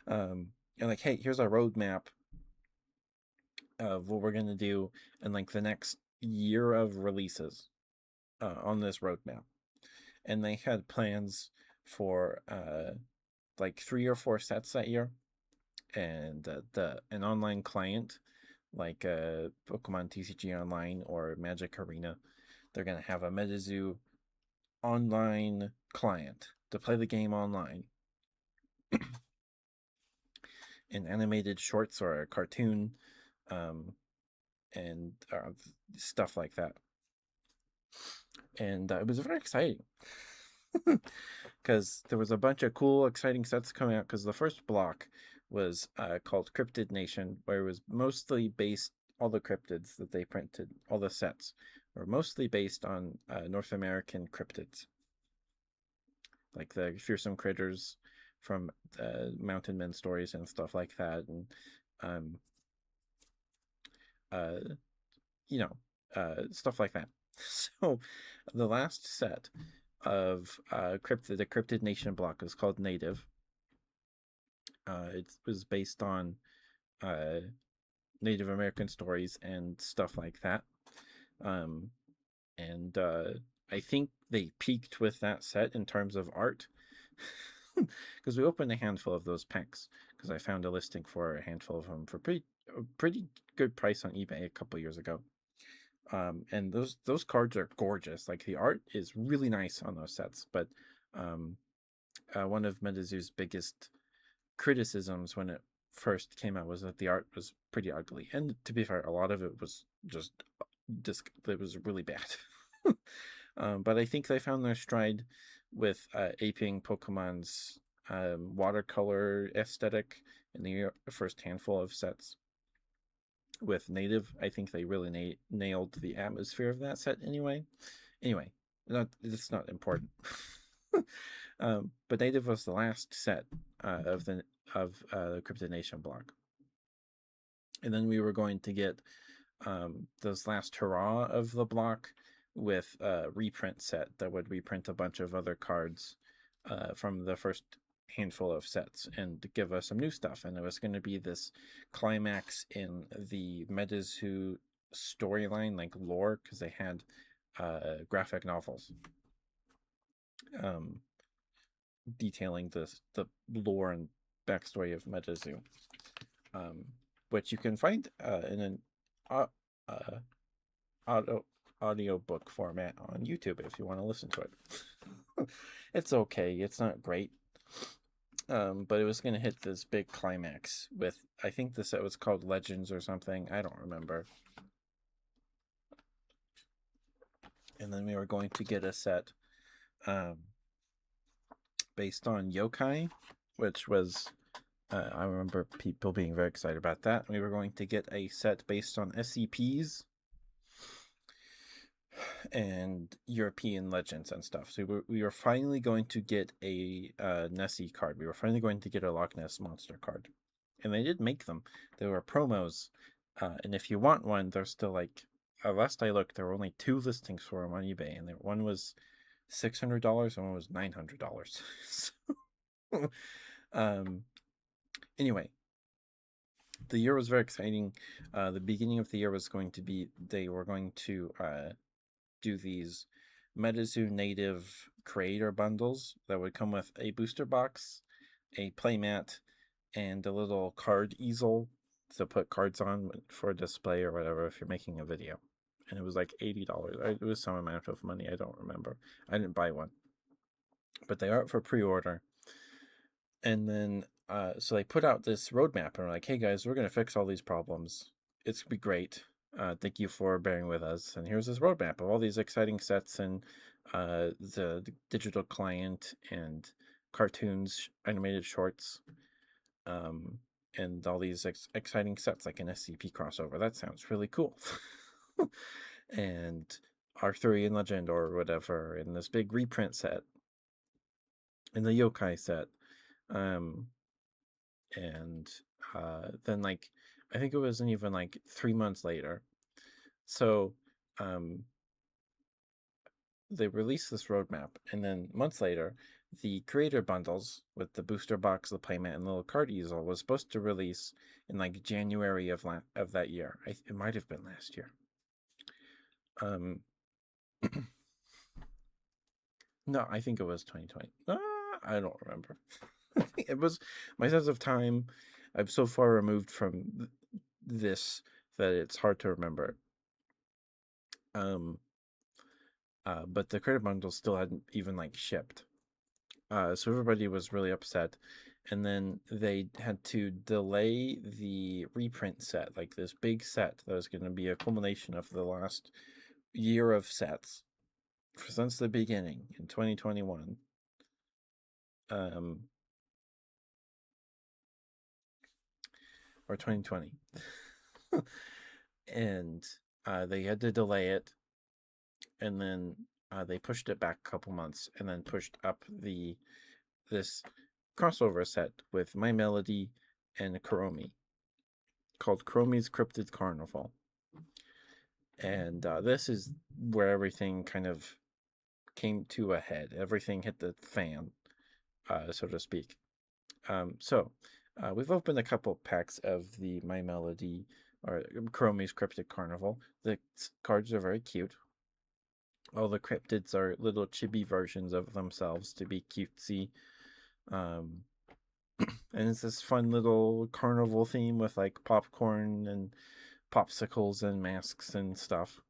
And like, hey, here's our roadmap of what we're gonna do in like the next year of releases on this roadmap. And they had plans for like 3 or 4 sets that year, and an online client like Pokemon TCG Online or Magic Arena. They're gonna have a MetaZoo online client to play the game online in animated shorts or a cartoon, and stuff like that. and it was very exciting because there was a bunch of cool, exciting sets coming out. Because the first block was called Cryptid Nation, where it was mostly based. All the cryptids that they printed, all the sets, were mostly based on North American cryptids, like the fearsome critters from Mountain Men stories and stuff like that, and um, uh, stuff like that. So the last set of the Cryptid Nation block is called Native. It was based on uh, Native American stories and stuff like that. Um, and I think they peaked with that set in terms of art. Because we opened a handful of those packs, because I found a listing for a handful of them for a pretty good price on eBay a couple years ago. And those cards are gorgeous. Like, the art is really nice on those sets, but um, one of Medizoo's biggest criticisms when it first came out was that the art was pretty ugly. And to be fair, a lot of it was just it was really bad. But I think they found their stride with aping Pokemon's watercolor aesthetic in the first handful of sets. With Native, I think they really nailed the atmosphere of that set anyway. Anyway, it's not important. But Native was the last set of the Cryptid Nation block. And then we were going to get this last hurrah of the block with a reprint set that would reprint a bunch of other cards from the first handful of sets and give us some new stuff. And it was going to be this climax in the Medizoo storyline, like lore, because they had graphic novels detailing the lore and backstory of Medizoo, which you can find in an audio book format on YouTube if you want to listen to it. It's okay. It's not great. But it was going to hit this big climax with, I think the set was called Legends or something. I don't remember. And then we were going to get a set based on yokai, which was, I remember people being very excited about that. We were going to get a set based on SCPs and European legends and stuff. So we were finally going to get a Nessie card. We were finally going to get a Loch Ness Monster card. And they did make them. There were promos. And if you want one, there's still, like, last I looked, there were only 2 listings for them on eBay. And one was $600 and one was $900. So, anyway, the year was very exciting. The beginning of the year was going to be, they were going to do these Medizoo native creator bundles that would come with a booster box, a playmat, and a little card easel to put cards on for display or whatever if you're making a video. And it was like $80. It was some amount of money. I don't remember. I didn't buy one, but they are up for pre-order. And then so they put out this roadmap and are like, hey guys, we're going to fix all these problems. It's going to be great. Thank you for bearing with us. And here's this roadmap of all these exciting sets and the digital client and cartoons, animated shorts, and all these exciting sets like an SCP crossover. That sounds really cool. And Arthurian Legend or whatever, and this big reprint set, and the yokai set. And then, like, I think it wasn't even like 3 months later. So they released this roadmap, and then months later, the creator bundles with the booster box, the playmat, and the little card easel was supposed to release in like January of that year. It might have been last year. No, I think it was 2020. I don't remember. It was my sense of time. I'm so far removed from this that it's hard to remember. But the credit bundle still hadn't even like shipped. So everybody was really upset. And then they had to delay the reprint set, like this big set that was going to be a culmination of the last year of sets. since the beginning in 2021. Or 2020. And they had to delay it, and then they pushed it back a couple months, and then pushed up this crossover set with My Melody and Kuromi called Kuromi's Cryptid Carnival. And this is where everything kind of came to a head. Everything hit the fan, so to speak. So we've opened a couple packs of the My Melody or Kuromi's Cryptid Carnival. The cards are very cute. All the cryptids are little chibi versions of themselves to be cutesy. And it's this fun little carnival theme with like popcorn and popsicles and masks and stuff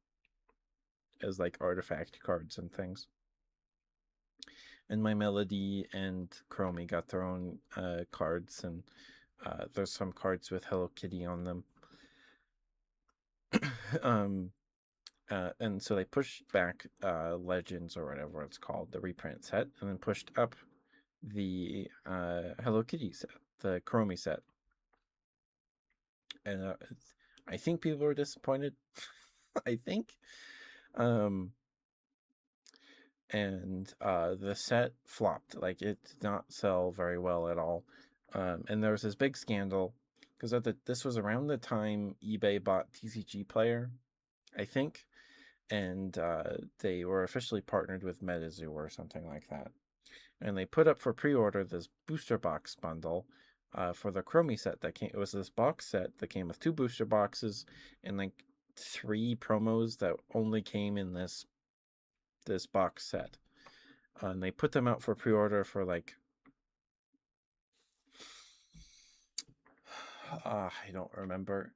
as like artifact cards and things. And My Melody and Kuromi got their own cards, and there's some cards with Hello Kitty on them. And so they pushed back Legends or whatever it's called, the reprint set, and then pushed up the Hello Kitty set, the Kuromi set. And I think people were disappointed. I think. And the set flopped. Like, it did not sell very well at all. And there was this big scandal because this was around the time eBay bought TCG Player, I think, and they were officially partnered with MetaZoo or something like that. And they put up for pre-order this booster box bundle for the Kuromi set that came. It was this box set that came with 2 booster boxes and like 3 promos that only came in this box set. And they put them out for pre-order for like I don't remember.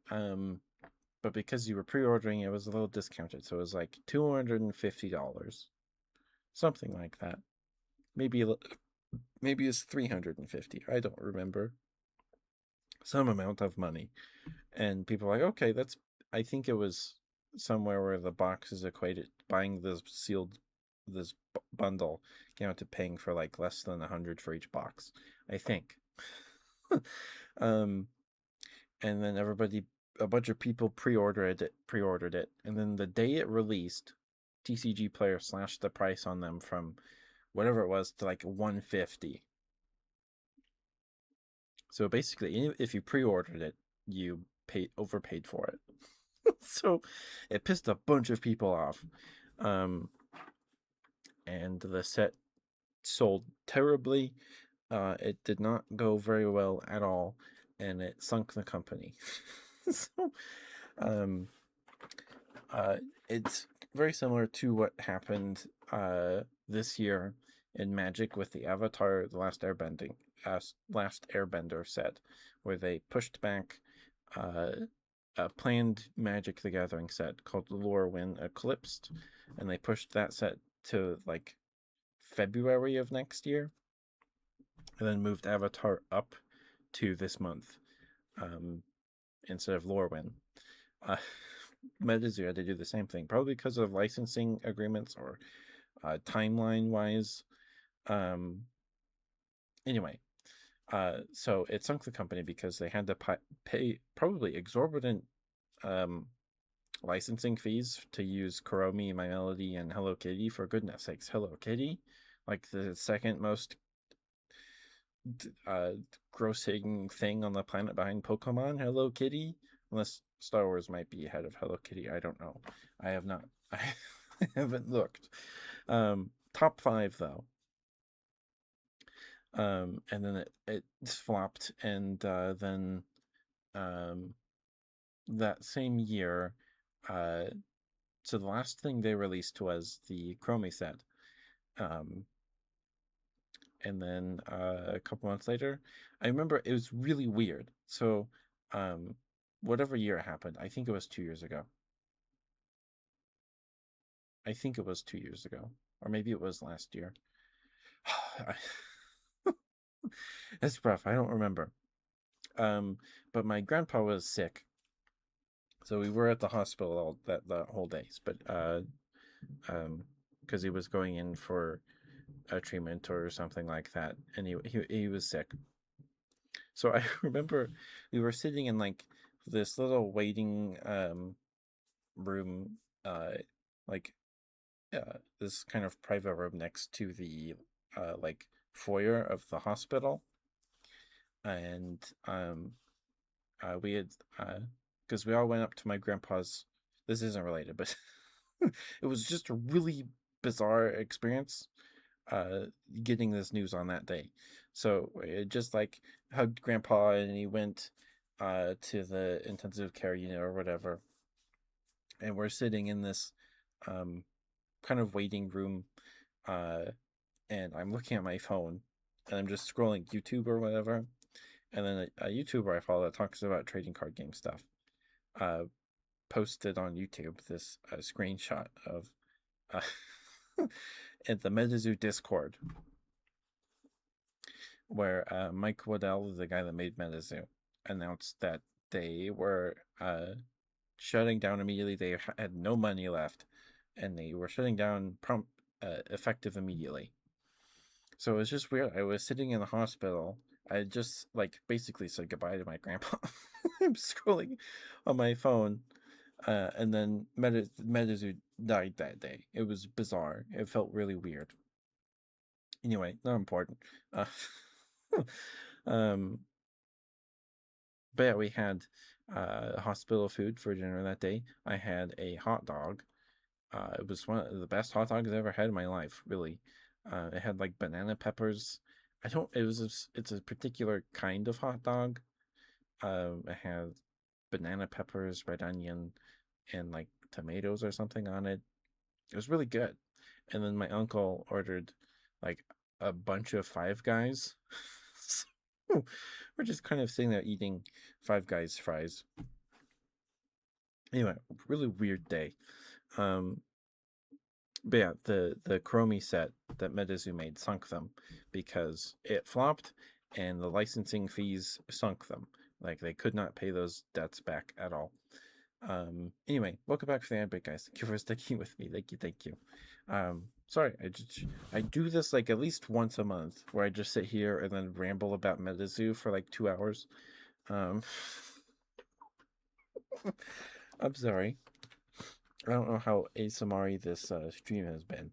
But because you were pre-ordering, it was a little discounted, so it was like $250, something like that. Maybe it's $350. I don't remember. Some amount of money, and people were like, okay, that's. I think it was somewhere where the box is equated. Buying this bundle came out to paying for like less than $100 for each box, I think. And then a bunch of people pre-ordered it, and then the day it released, TCG Player slashed the price on them from whatever it was to like $150. So basically, if you pre-ordered it, you overpaid for it. So it pissed a bunch of people off. And the set sold terribly. It did not go very well at all, and it sunk the company. So it's very similar to what happened this year in Magic with the Avatar: The Last Airbender set, where they pushed back a planned Magic the Gathering set called Lorwyn Eclipsed, and they pushed that set to like February of next year, and then moved Avatar up to this month instead of Lorwyn. MetaZoo had to do the same thing, probably because of licensing agreements or timeline-wise. Anyway, so it sunk the company because they had to pay probably exorbitant licensing fees to use Kuromi, My Melody, and Hello Kitty. For goodness sakes, Hello Kitty, like the second most grossing thing on the planet behind Pokemon. Hello Kitty, unless Star Wars might be ahead of Hello Kitty. I don't know. I have not. I haven't looked. Top 5 though. And then it flopped, and then that same year, so the last thing they released was the Kuromi set. And then a couple months later, I remember it was really weird. So whatever year it happened, I think it was 2 years ago. Or maybe it was last year. It's rough. I don't remember. But my grandpa was sick, so we were at the hospital that whole day. But because he was going in for a treatment or something like that, and he was sick. So I remember we were sitting in like this little waiting room, like this kind of private room next to the like foyer of the hospital, and we had because we all went up to my grandpa's. This isn't related, but it was just a really bizarre experience uh getting this news on that day. So it just like hugged grandpa and he went to the intensive care unit or whatever, and we're sitting in this um kind of waiting room, uh and I'm looking at my phone and I'm just scrolling YouTube or whatever, and then a YouTuber I follow that talks about trading card game stuff uh posted on YouTube this screenshot of uh, at the MetaZoo Discord, where Mike Waddell, the guy that made MetaZoo, announced that they were shutting down immediately. They had no money left, and they were shutting down effective immediately. So it was just weird. I was sitting in the hospital. I just like basically said goodbye to my grandpa. I'm scrolling on my phone, and then MetaZoo died that day. It was bizarre. It felt really weird. Anyway, not important. Uh, um, but yeah, we had hospital food for dinner that day. I had a hot dog. It was one of the best hot dogs I've ever had in my life, really. It had like banana peppers. I don't. It's a particular kind of hot dog. It had banana peppers, red onion, and like tomatoes or something on it. It was really good. And then my uncle ordered like a bunch of Five Guys. So we're just kind of sitting there eating Five Guys fries. Anyway, really weird day. Um, but yeah, the Chromie set that MetaZoo made sunk them because it flopped and the licensing fees sunk them. Like they could not pay those debts back at all. Anyway, welcome back to the Epic, guys. Thank you for sticking with me. Thank you. Sorry, I do this like at least once a month where I just sit here and then ramble about MetaZoo for like 2 hours. Um, I'm sorry. I don't know how ASMR this stream has been.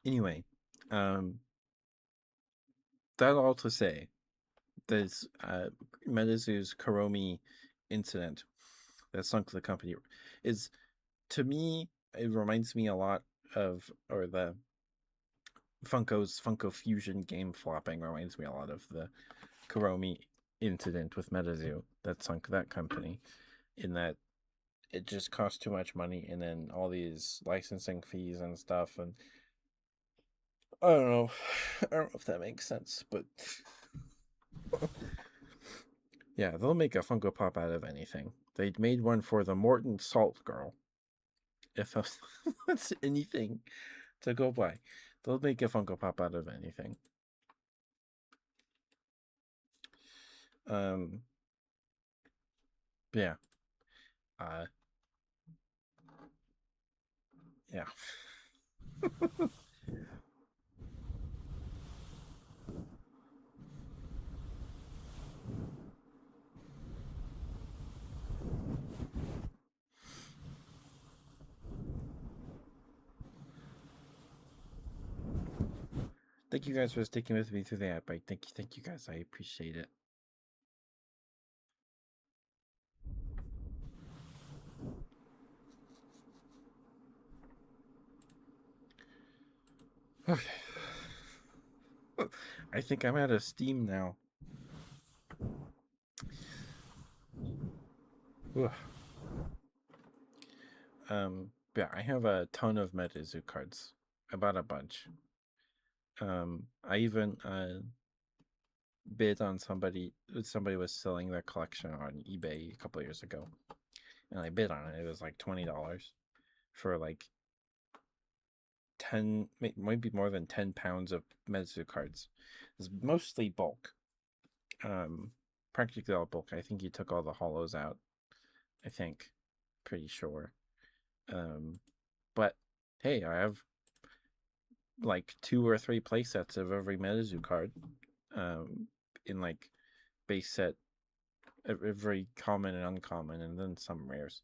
Anyway, um, that all to say, this MetaZoo's Karomi incident that sunk the company is, to me, it reminds me a lot of, or the Funko Fusion game flopping reminds me a lot of the Karomi incident with MetaZoo that sunk that company, in that it just cost too much money and then all these licensing fees and stuff, and I don't know. I don't know if that makes sense, but yeah, they'll make a Funko Pop out of anything. They made one for the Morton Salt Girl. If that's anything to go by, they'll make a Funko Pop out of anything. Um, yeah, uh, yeah. Thank you guys for sticking with me through the app. Thank you guys. I appreciate it. Okay. I think I'm out of steam now. Ugh. Yeah, I have a ton of MetaZoo cards. I bought a bunch. I even bid on somebody was selling their collection on eBay a couple years ago, and I bid on it. It was like $20 for like 10, maybe more than 10 pounds of MetaZoo cards. It's mostly bulk, practically all bulk. I think he took all the hollows out, I think. Pretty sure. But hey, I have like 2 or 3 playsets of every MetaZoo card. In like base set, every common and uncommon, and then some rares.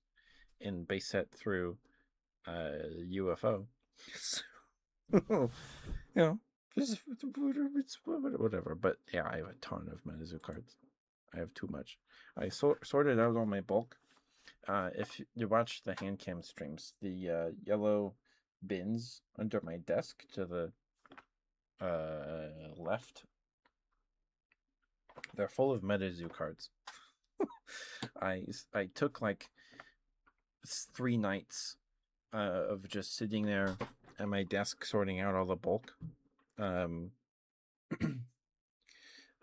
In base set through UFO. You know, it's whatever. But yeah, I have a ton of MetaZoo cards. I have too much. I sorted out all my bulk. If you watch the hand cam streams, the yellow bins under my desk to the left, they're full of MetaZoo cards. I took like 3 nights of just sitting there at my desk sorting out all the bulk.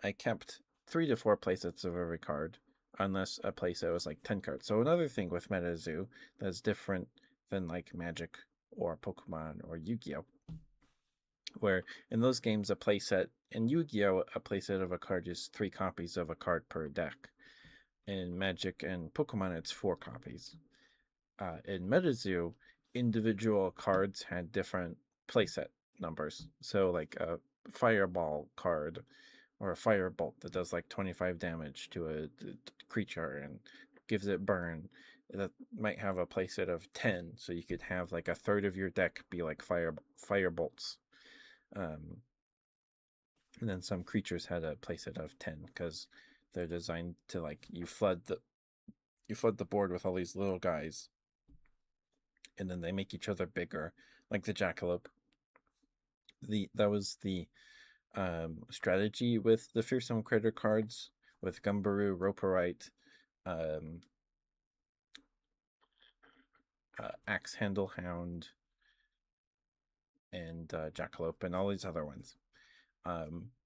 I kept 3 to 4 playsets of every card, unless a playset was like 10 cards. So another thing with MetaZoo that's different than like Magic or Pokemon or Yu-Gi-Oh, where in those games a playset, in Yu-Gi-Oh a playset of a card is 3 copies of a card per deck. In Magic and Pokemon it's 4 copies. In MetaZoo, individual cards had different playset numbers. So like a Fireball card or a Firebolt that does like 25 damage to a creature and gives it burn, that might have a playset of 10, so you could have like a third of your deck be like Firebolts. And then some creatures had a playset of 10 because they're designed to like you flood the board with all these little guys, and then they make each other bigger, like the Jackalope. That was the strategy with the Fearsome Critter cards, with Gumbaroo, Roperite, Axe Handle Hound, and Jackalope, and all these other ones.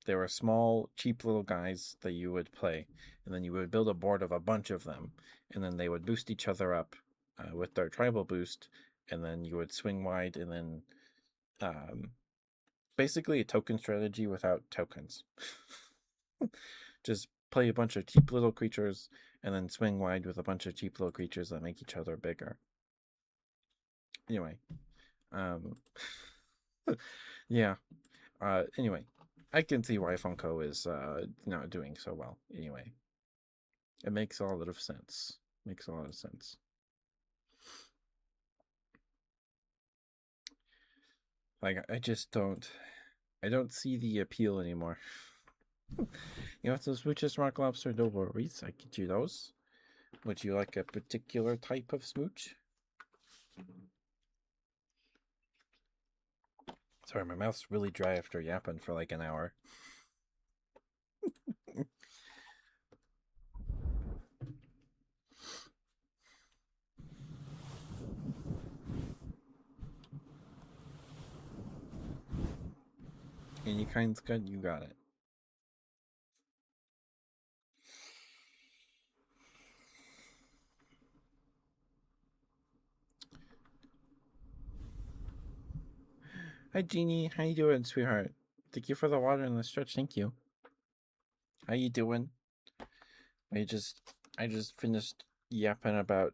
They were small, cheap little guys that you would play, and then you would build a board of a bunch of them, and then they would boost each other up with their tribal boost, and then you would swing wide, and then basically a token strategy without tokens. Just play a bunch of cheap little creatures and then swing wide with a bunch of cheap little creatures that make each other bigger. Anyway, yeah. Anyway, I can see why Funko is not doing so well. Anyway, it makes a lot of sense. Makes a lot of sense. Like, I don't see the appeal anymore. You want some smooches, Rock Lobster? No worries, I get you those. Would you like a particular type of smooch? Sorry, my mouth's really dry after yapping for like an hour. Any kind's good, you got it. Hi, Jeannie. How you doing, sweetheart? Thank you for the water and the stretch. Thank you. How you doing? I just finished yapping about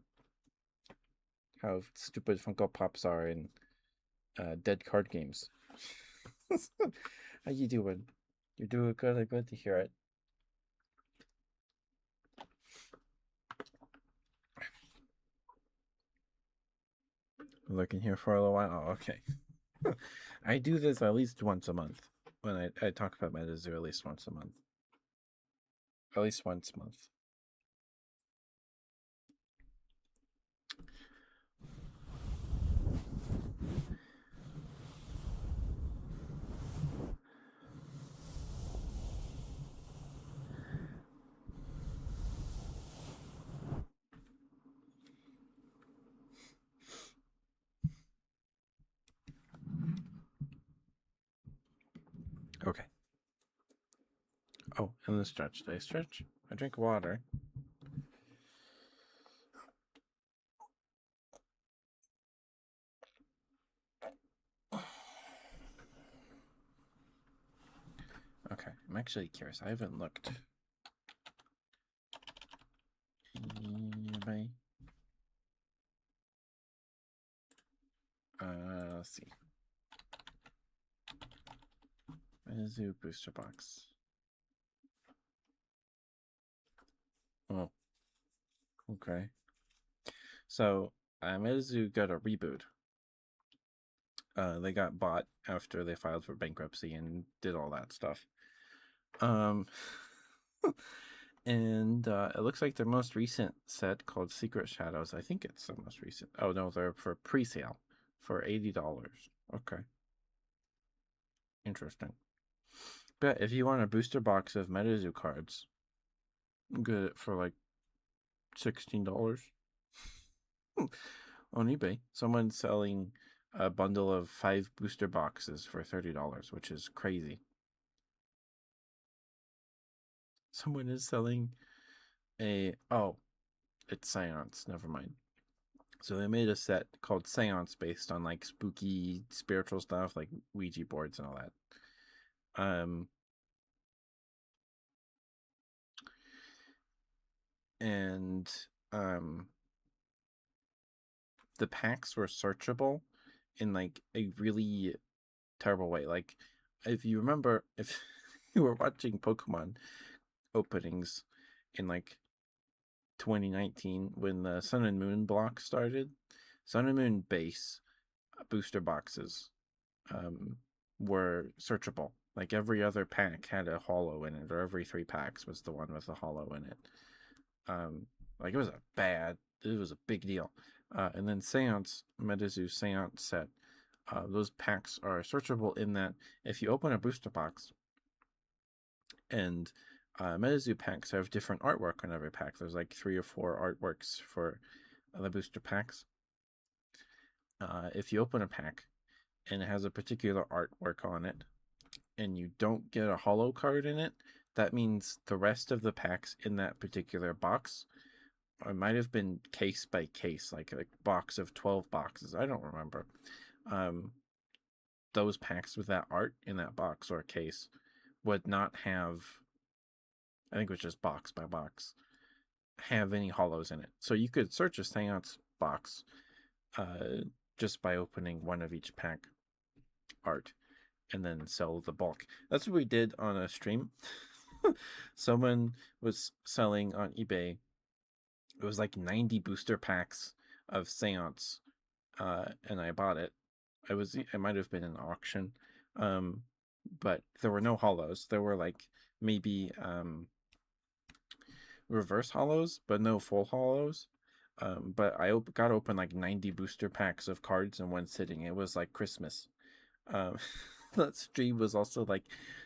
how stupid Funko Pops are in dead card games. How you doing? You're doing good. I'm glad to hear it. Looking here for a little while. Oh, okay. I do this at least once a month. When I talk about MetaZoo at least once a month. At least once a month. Okay. Oh, and the stretch. Did I stretch? I drink water. Okay, I'm actually curious. I haven't looked. Anybody? Metazoo booster box. Oh, okay. So, Metazoo got a reboot. They got bought after they filed for bankruptcy and did all that stuff. Um, and it looks like their most recent set called Secret Shadows. I think it's the most recent. Oh no, they're for pre-sale for $80. Okay, interesting. But if you want a booster box of Metazoo cards, get it for like $16 on eBay. Someone's selling a bundle of 5 booster boxes for $30, which is crazy. Someone is selling it's Seance, never mind. So they made a set called Seance based on like spooky spiritual stuff like Ouija boards and all that. And the packs were searchable in like a really terrible way. Like if you remember, if you were watching Pokemon openings in like 2019 when the Sun and Moon block started, Sun and Moon base booster boxes were searchable. Like every other pack had a holo in it, or every 3 packs was the one with a holo in it. Like it was a big deal. And then Seance, Metazoo Seance set, those packs are searchable in that if you open a booster box, and Metazoo packs have different artwork on every pack. There's like 3 or 4 artworks for the booster packs. If you open a pack and it has a particular artwork on it, and you don't get a holo card in it, that means the rest of the packs in that particular box, it might have been case by case, like a box of 12 boxes. I don't remember. Those packs with that art in that box or case would not have, I think it was just box by box, have any holos in it. So you could search a Seance box just by opening one of each pack art and then sell the bulk. That's what we did on a stream. Someone was selling on eBay. It was like 90 booster packs of Seance, and I bought it. It might have been an auction, but there were no holos. There were like maybe reverse holos, but no full holos. But I got open like 90 booster packs of cards in one sitting. It was like Christmas. That stream was also like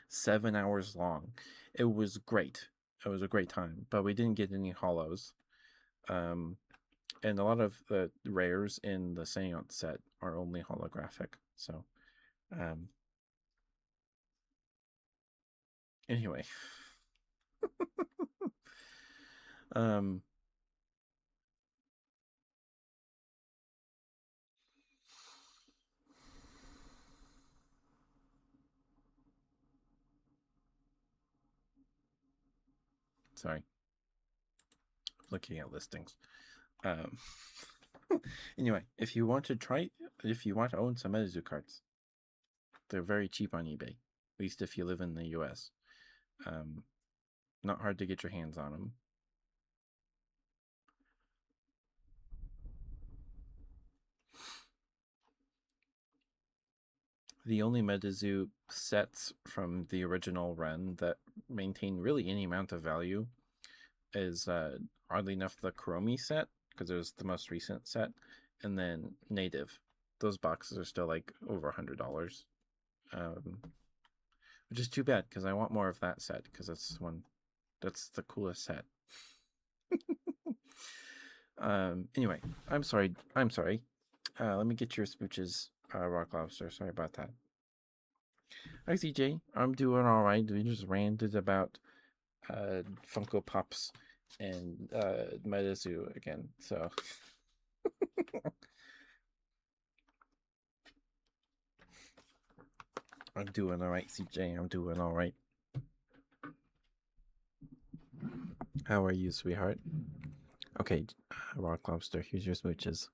7 hours long. It was great. It was a great time, but we didn't get any holos. And a lot of the rares in the Seance set are only holographic. So, anyway, sorry, looking at listings. Anyway, if you want to own some Metazoo cards, they're very cheap on eBay. At least if you live in the US. Not hard to get your hands on them. The only Metazoo sets from the original run that maintain really any amount of value is oddly enough the Chromie set, because it was the most recent set, and then Native. Those boxes are still like over $100, which is too bad because I want more of that set because that's the coolest set. Anyway, I'm sorry. Let me get your smooches, Rock Lobster. Sorry about that. Hi, CJ. I'm doing all right. We just ranted about Funko Pops and Metazoo again. So I'm doing all right, CJ. I'm doing all right. How are you, sweetheart? Okay, Rock Lobster. Here's your smooches.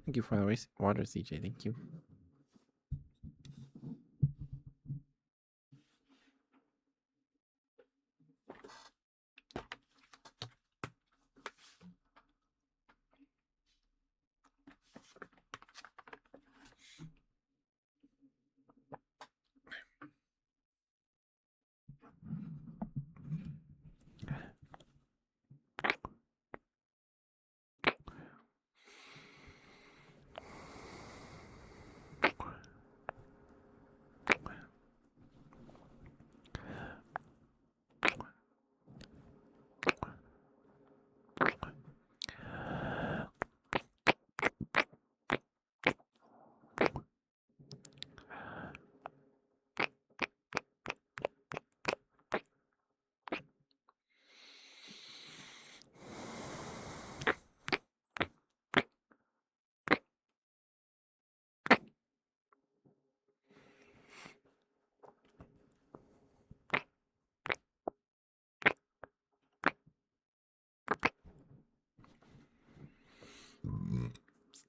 Thank you for the water, CJ. Thank you.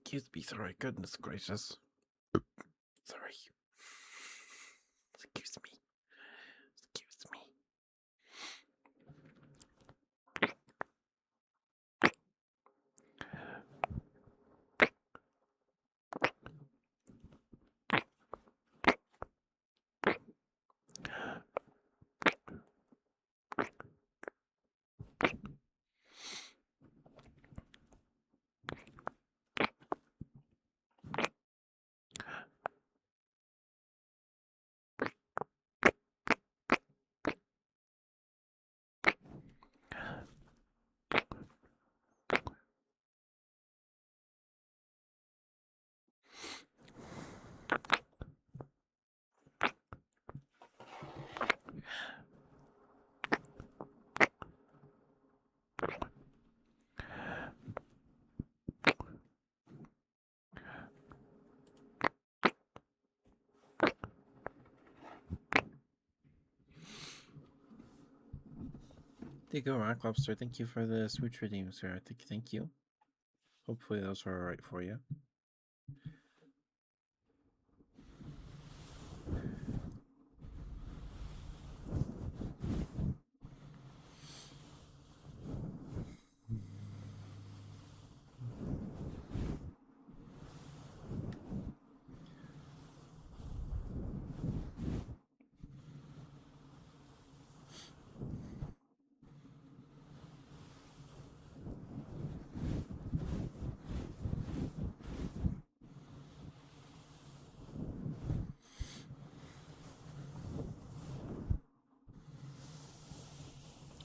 Excuse me, sorry. Goodness gracious. Sorry. Excuse me. Excuse me. There you go, Rock Lobster. Thank you for the switch redeem, sir. Thank you. Hopefully those were alright for you.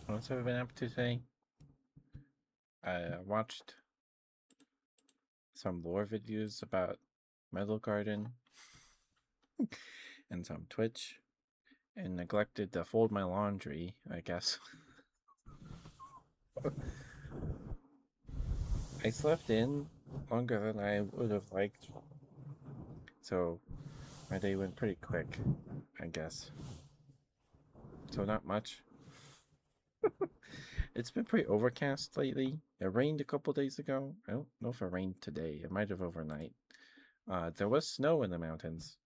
What's have I been up to today? I watched some lore videos about Metal Garden and some Twitch, and neglected to fold my laundry, I guess. I slept in longer than I would have liked, so my day went pretty quick, I guess. So not much. It's been pretty overcast lately. It rained a couple days ago. I don't know if it rained today. It might have overnight. There was snow in the mountains.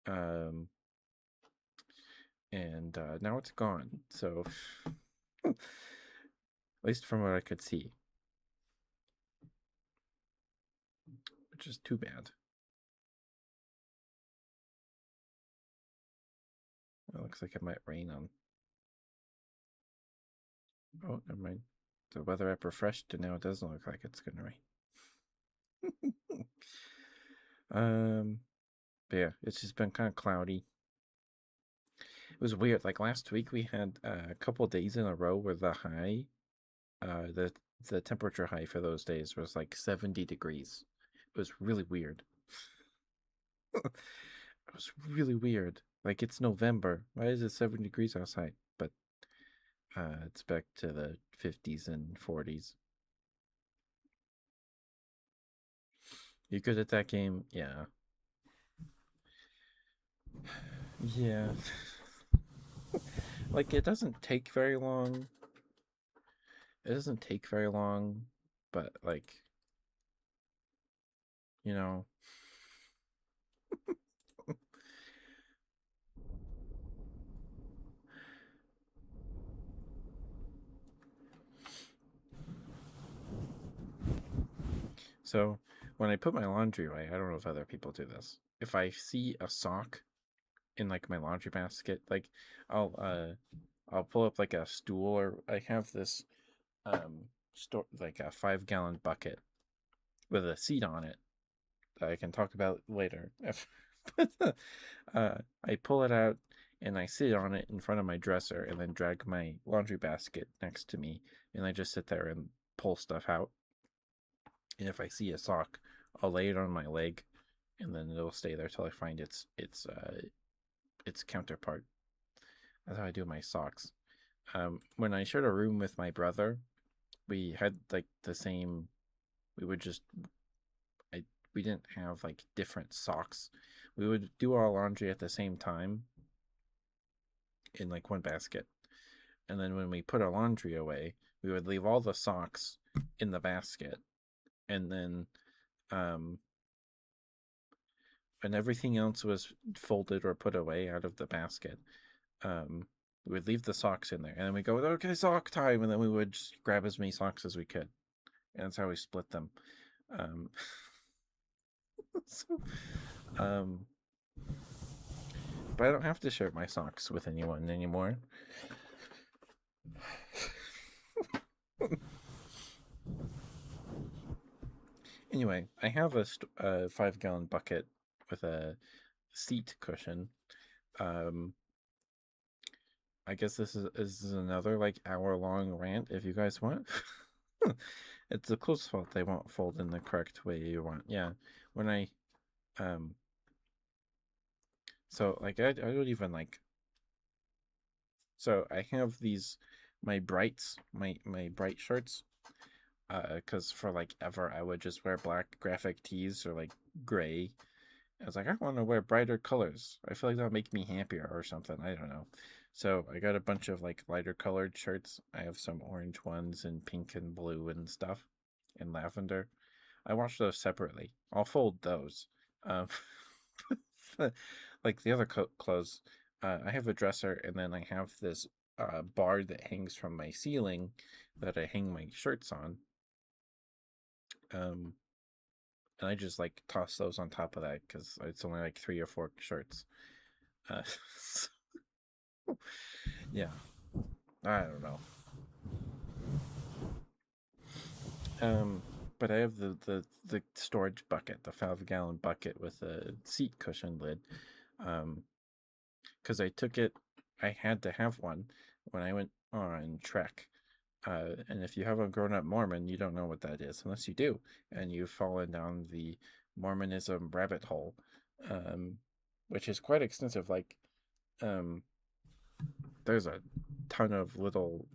And now it's gone. So, at least from what I could see, which is too bad. It looks like it might rain on. Oh, never mind. The weather app refreshed, and now it doesn't look like it's gonna rain. But yeah, it's just been kind of cloudy. It was weird. Like last week, we had a couple days in a row where the high, the temperature high for those days was like 70 degrees. It was really weird. It was really weird. Like it's November. Why is it 7 degrees outside? But it's back to the 50s and 40s. You good at that game? Yeah. Yeah. Like it doesn't take very long. It doesn't take very long, but like you know. So when I put my laundry away, I don't know if other people do this. If I see a sock in like my laundry basket, like I'll uh I'll pull up like a stool, or I have this store like a 5 gallon bucket with a seat on it that I can talk about later. But I pull it out and I sit on it in front of my dresser and then drag my laundry basket next to me, and I just sit there and pull stuff out. And if I see a sock, I'll lay it on my leg, and then it'll stay there till I find its counterpart. That's how I do my socks. When I shared a room with my brother, we had like the same. We would just I we didn't have like different socks. We would do our laundry at the same time in like one basket. And then when we put our laundry away, we would leave all the socks in the basket, and then um when everything else was folded or put away out of the basket, we would leave the socks in there, and then we go, okay, sock time, and then we would just grab as many socks as we could, and that's how we split them. Um, so, um, but I don't have to share my socks with anyone anymore. Anyway, I have a 5 gallon bucket with a seat cushion. Um, I guess this is another like hour-long rant if you guys want. It's a close fault they won't fold in the correct way you want. Yeah, when I um, so like I don't even like. So I have these my brights, my bright shirts. Because for like ever I would just wear black graphic tees or like gray. I was like, I want to wear brighter colors. I feel like that'll make me happier or something. I don't know. So I got a bunch of like lighter colored shirts. I have some orange ones and pink and blue and stuff, and lavender. I wash those separately. I'll fold those. Um, like the other clothes, I have a dresser, and then I have this bar that hangs from my ceiling that I hang my shirts on. Um, and I just like toss those on top of that because it's only like 3 or 4 shirts. Uh, yeah, I don't know. Um, but I have the storage bucket, the 5 gallon bucket with a seat cushion lid. Because I took it, I had to have one when I went on trek. And if you haven't grown up Mormon, you don't know what that is unless you do, and you've fallen down the Mormonism rabbit hole, um, which is quite extensive. Like, um, there's a ton of little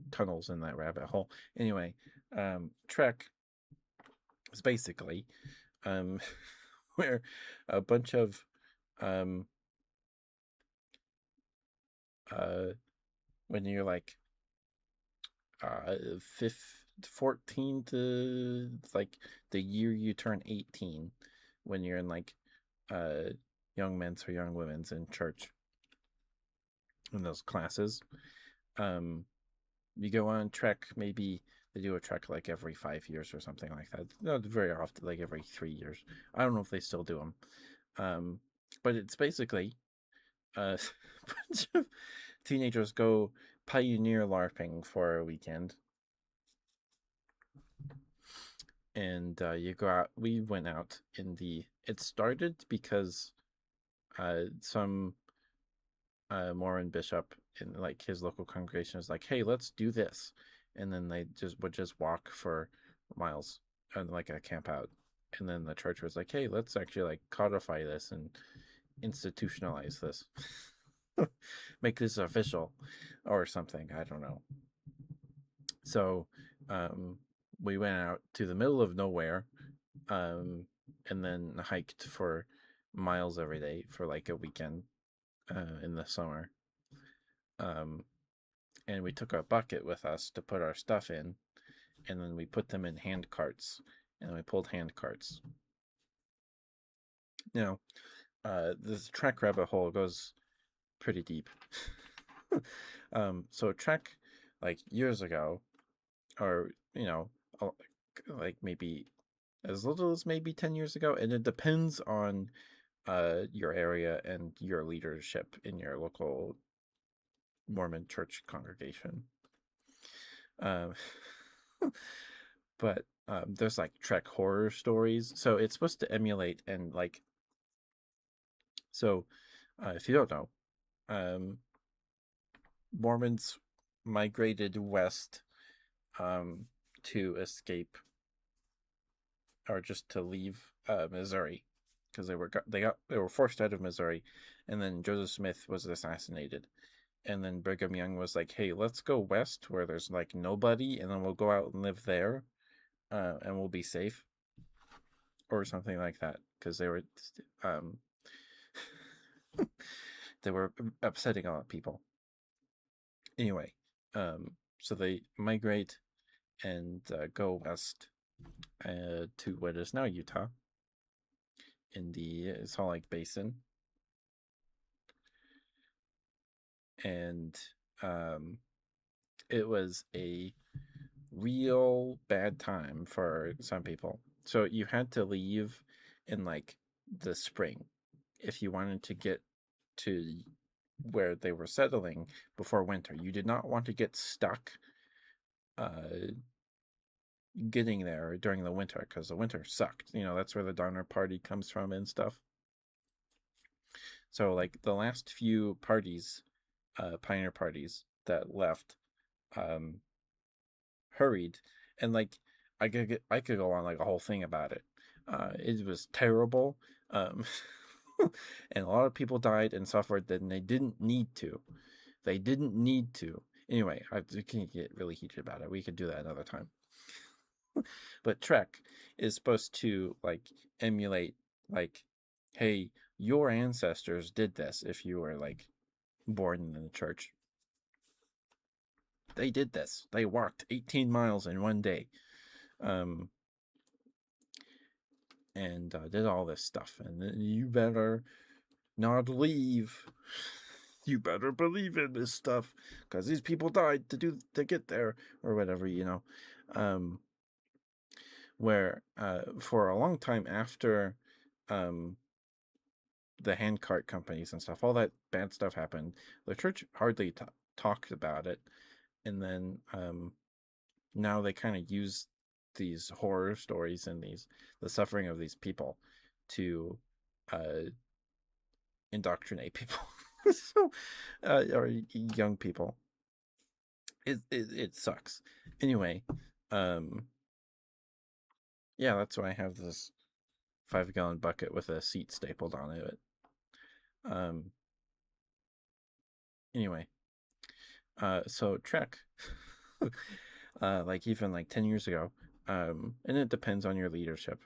tunnels in that rabbit hole. Anyway, trek is basically um, where a bunch of um, uh, when you're like 14 to like the year you turn 18, when you're in like uh young men's or young women's in church in those classes. um you go on trek. Maybe they do a trek like every 5 years or something like that. Not very often, like every 3 years. I don't know if they still do them. But it's basically a bunch of teenagers go pioneer larping for a weekend, and you go out. We went out in the. It started because some Mormon bishop in like his local congregation was like, "Hey, let's do this," and then they just walk for miles and like a camp out, and then the church was like, "Hey, let's actually like codify this and institutionalize this, make this official, or something." I don't know. So um, we went out to the middle of nowhere, um, and then hiked for miles every day for like a weekend in the summer. Um, and we took our bucket with us to put our stuff in, and then we put them in hand carts, and we pulled hand carts. Now, this Trek rabbit hole goes pretty deep. So Trek, like years ago, or like maybe as little as maybe 10 years ago, and it depends on your area and your leadership in your local Mormon church congregation. Um, but there's like Trek horror stories, so it's supposed to emulate and like. So, if you don't know, Mormons migrated west to escape or just to leave Missouri because they were forced out of Missouri, and then Joseph Smith was assassinated, and then Brigham Young was like, "Hey, let's go west where there's like nobody, and then we'll go out and live there, and we'll be safe," or something like that, because um, they were upsetting a lot of people. Anyway, so they migrate and go west to what is now Utah in the Salt Lake Basin. And it was a real bad time for some people. So you had to leave in like the spring if you wanted to get to where they were settling before winter. You did not want to get stuck getting there during the winter because the winter sucked. That's where the Donner Party comes from and stuff. So like the last few parties, pioneer parties that left, hurried, and like I could go on like a whole thing about it. It was terrible, and a lot of people died and suffered that they didn't need to. They didn't need to. Anyway, I can get really heated about it. We could do that another time. But Trek is supposed to like emulate like, hey, your ancestors did this if you were like born in the church. They did this. They walked 18 miles in one day. And did all this stuff. And you better not leave. You better believe in this stuff because these people died to get there or whatever, where for a long time after the handcart companies and stuff, all that bad stuff happened. The church hardly talked about it, and then now they kind of use these horror stories and the suffering of these people to indoctrinate people. So or young people. It sucks. Anyway, yeah, that's why I have this 5-gallon bucket with a seat stapled onto it. Anyway, so Trek, like even like 10 years ago, and it depends on your leadership,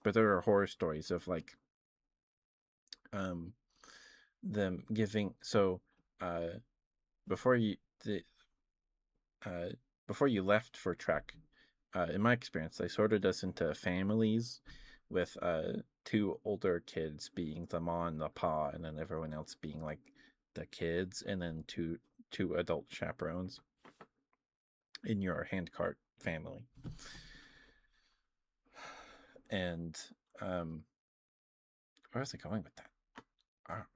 but there are horror stories of like them giving before you the before you left for Trek, in my experience, they sorted us into families with 2 older kids being the ma and the pa, and then everyone else being like the kids, and then two adult chaperones in your handcart family. And where was I going with that? I don't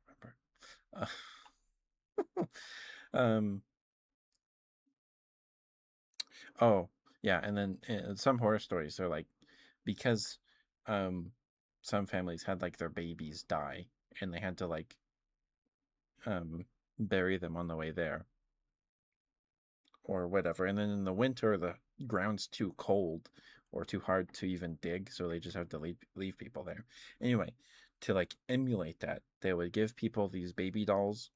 remember. Oh, yeah, and then some horror stories are like because some families had like their babies die and they had to like bury them on the way there or whatever. And then in the winter the ground's too cold or too hard to even dig, so they just have to leave people there. Anyway, to like emulate that, they would give people these baby dolls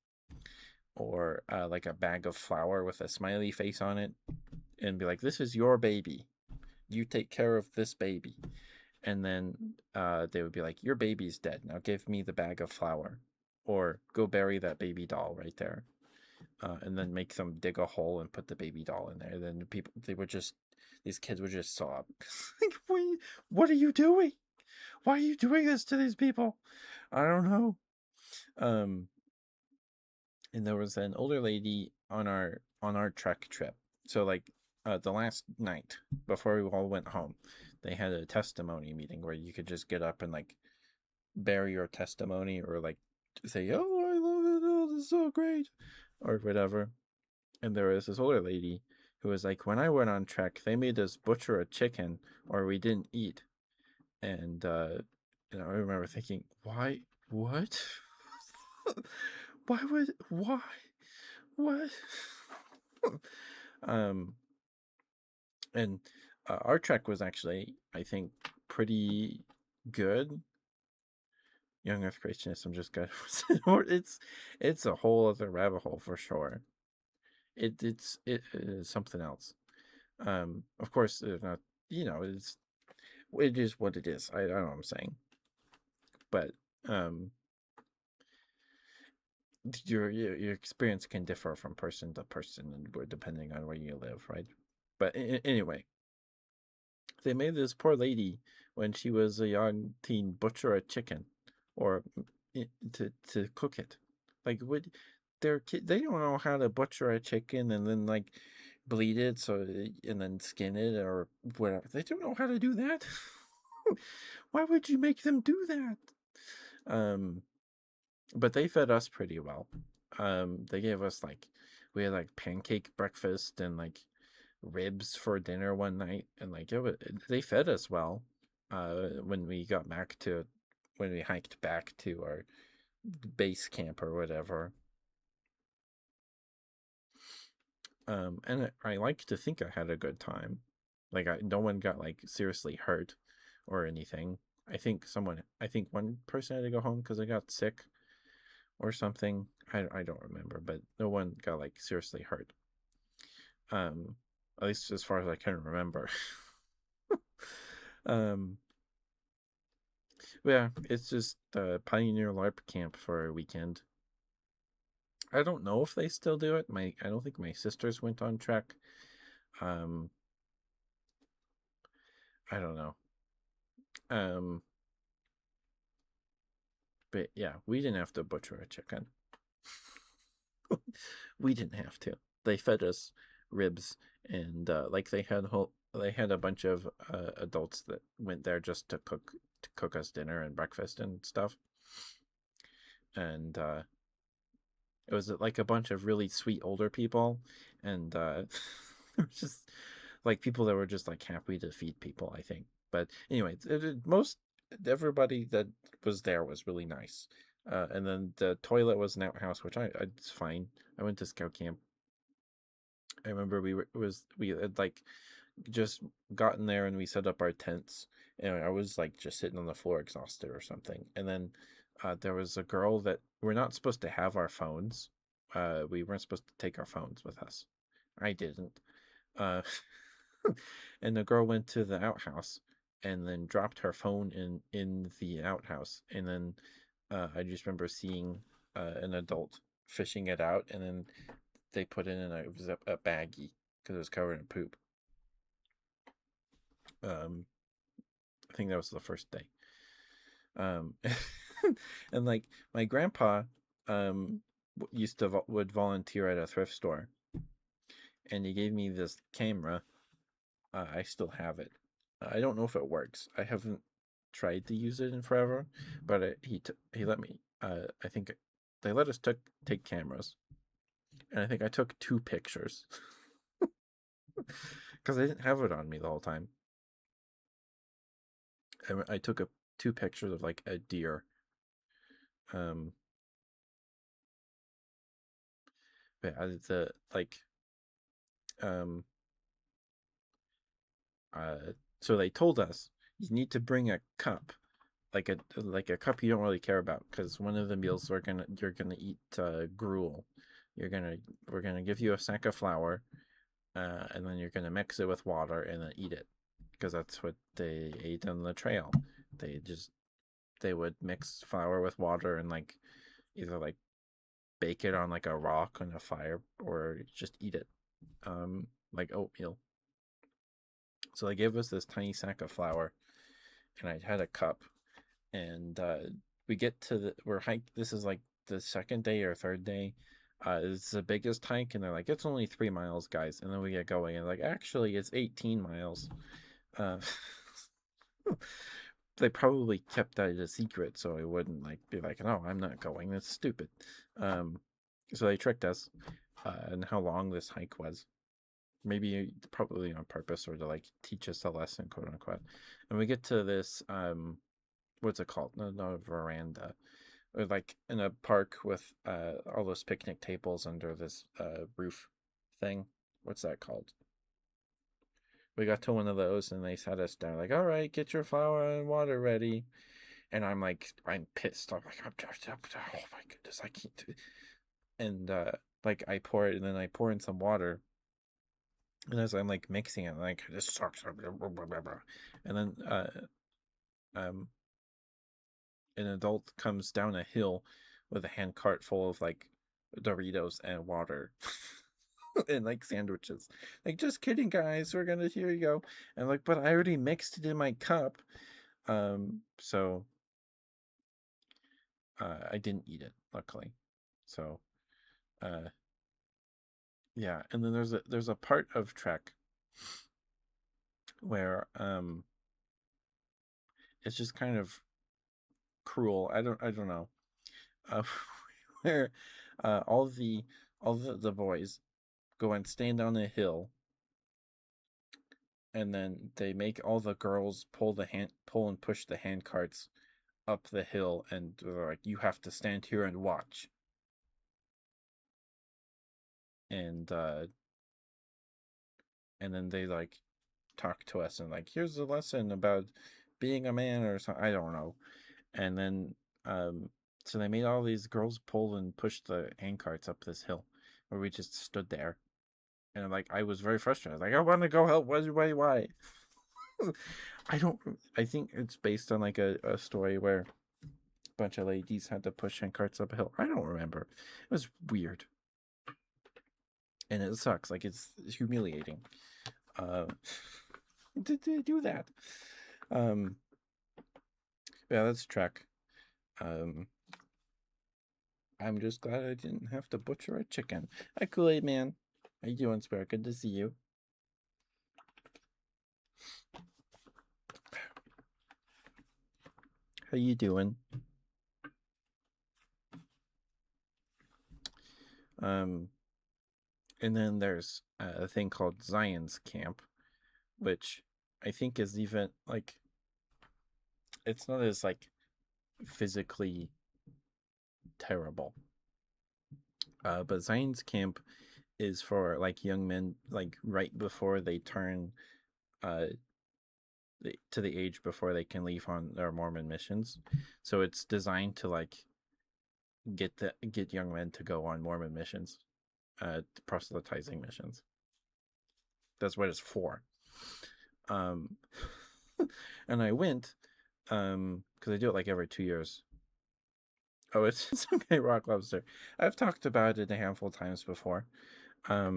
or like a bag of flour with a smiley face on it and be like, this is your baby, you take care of this baby. And then they would be like, your baby's dead, now give me the bag of flour, or go bury that baby doll right there, and then make them dig a hole and put the baby doll in there. Then they would just these kids would just sob. Like, what are you doing? Why are you doing this to these people? I don't know. Um, and there was an older lady on our trek trip. So like the last night before we all went home, they had a testimony meeting where you could just get up and like bear your testimony or like say, "Oh, I love it. Oh, this is so great," or whatever. And there was this older lady who was like, "When I went on trek, they made us butcher a chicken or we didn't eat." And I remember thinking, "Why? What? Why? What?" um, and our trek was actually, I think, pretty good. Young Earth Creationism just got it's a whole other rabbit hole for sure. It is something else. Of course, not, it is what it is. I don't know what I'm saying, but um, your experience can differ from person to person and depending on where you live, right? But anyway, they made this poor lady when she was a young teen butcher a chicken, or to cook it. Like, would their kid? They don't know how to butcher a chicken and then like bleed it and then skin it or whatever. They don't know how to do that. Why would you make them do that? Um, but they fed us pretty well. They gave us like we had like pancake breakfast and like ribs for dinner one night, and like they fed us well. When we got back to when we hiked back to our base camp or whatever. And I like to think I had a good time. Like no one got like seriously hurt or anything. I think one person had to go home because they got sick or something. I don't remember, but no one got like seriously hurt. Um, at least as far as I can remember. um, yeah, it's just Pioneer LARP camp for a weekend. I don't know if they still do it. I don't think my sisters went on trek. Um, I don't know. Um, but yeah, we didn't have to butcher a chicken. We didn't have to. They fed us ribs and like they had a bunch of adults that went there just to cook us dinner and breakfast and stuff. And it was like a bunch of really sweet older people, and it was just like people that were just like happy to feed people, I think. But anyway, most everybody that was there was really nice. And then the toilet was an outhouse, which it's fine. I went to scout camp. I remember we had like just gotten there and we set up our tents, and I was like just sitting on the floor exhausted or something. And then there was a girl that we're not supposed to have our phones. We weren't supposed to take our phones with us. I didn't. Uh, and the girl went to the outhouse and then dropped her phone in the outhouse. And then I just remember seeing an adult fishing it out, and then they put it in a baggie because it was covered in poop. Um, I think that was the first day. Um, and like my grandpa would volunteer at a thrift store, and he gave me this camera. I still have it. I don't know if it works. I haven't tried to use it in forever, but he let me. I think they let us take cameras, and I think I took 2 pictures because I didn't have it on me the whole time. I took 2 pictures of like a deer. Um, but the like um so they told us you need to bring a cup, like a cup you don't really care about, because one of the meals you're gonna eat gruel. We're gonna give you a sack of flour, and then you're gonna mix it with water and then eat it, because that's what they ate on the trail. They just they would mix flour with water and like either like bake it on like a rock on a fire or just eat it, like oatmeal. So they gave us this tiny sack of flour, and I had a cup, and we get to we're hike. This is like the second day or third day. It's the biggest hike, and they're like, it's only 3 miles, guys. And then we get going, and like, actually, it's 18 miles. Uh, they probably kept that a secret so I wouldn't like be like, no, I'm not going. That's stupid. Um, so they tricked us, and how long this hike was. Maybe probably on purpose or to like teach us a lesson, quote unquote. And we get to this what's it called? No, not a veranda. Or like in a park with all those picnic tables under this roof thing. What's that called? We got to one of those and they sat us down, like, all right, get your flour and water ready. And I'm like, I'm pissed. I'm like, oh my goodness, I can't do it. And like I pour it and then I pour in some water. And as I'm like mixing it, like, this sucks. And then um an adult comes down a hill with a hand cart full of like Doritos and water. And like sandwiches. Like, just kidding, guys. We're gonna, here you go. And like, but I already mixed it in my cup. So I didn't eat it, luckily. So yeah, and then there's a part of Trek where it's just kind of cruel. I don't know. Uh, where all the boys go and stand on a hill, and then they make all the girls pull and push the hand carts up the hill, and they're like, you have to stand here and watch. And and then they like talk to us and like, here's a lesson about being a man or something. I don't know. And then so they made all these girls pull and push the hand carts up this hill, where we just stood there. And like, I was very frustrated. Like, I want to go help. Why? I don't. I think it's based on like a story where a bunch of ladies had to push hand carts up a hill. I don't remember. It was weird, and it sucks. Like, it's humiliating. Uh, to do that. Um, yeah, that's Trek. Um, I'm just glad I didn't have to butcher a chicken. Hi, Kool-Aid Man. How you doing, Spare? Good to see you. How you doing? And then there's a thing called Zion's Camp, which I think is even like, it's not as like physically terrible. But Zion's Camp is for like young men, like right before they turn uh to the age before they can leave on their Mormon missions. So it's designed to like get young men to go on Mormon missions, proselytizing missions. That's what it's for. Um, and I went because I do it like every 2 years. Oh, it's okay, Rock Lobster. I've talked about it a handful of times before. I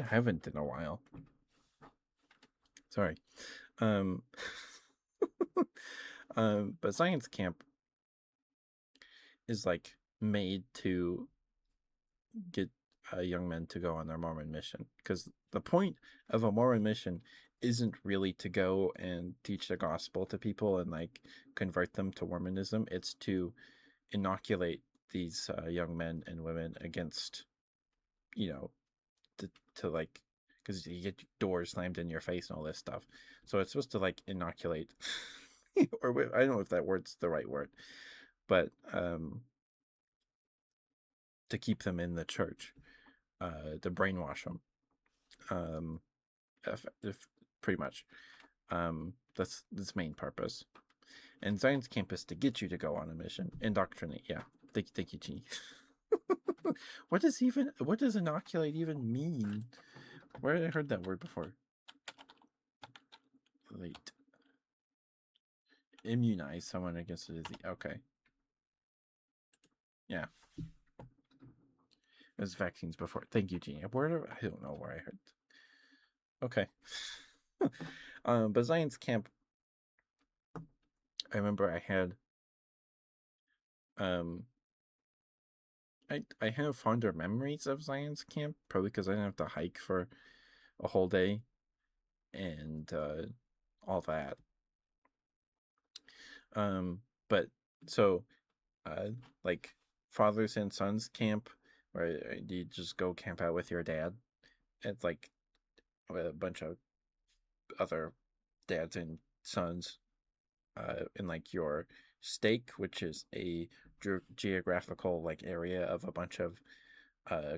haven't in a while. Sorry. Um, but Science Camp is like made to get young men to go on their Mormon mission, because the point of a Mormon mission isn't really to go and teach the gospel to people and like convert them to Mormonism. It's to inoculate these young men and women against, you know, to like, because you get doors slammed in your face and all this stuff. So it's supposed to like inoculate, or I don't know if that word's the right word, but to keep them in the church, to brainwash them, if pretty much. That's its main purpose. And Zion's Campus to get you to go on a mission, indoctrinate. Yeah, thank you, G. What does inoculate even mean? Where had I heard that word before? Late. Immunize someone against a disease. Okay. Yeah. It was vaccines before. Thank you, Gene. I don't know where I heard. Okay. But science camp, I remember I had um I have fonder memories of science camp, probably because I didn't have to hike for a whole day and all that. But so uh like fathers and sons camp, where you just go camp out with your dad. It's like with a bunch of other dads and sons in like your stake, which is a geographical like area of a bunch of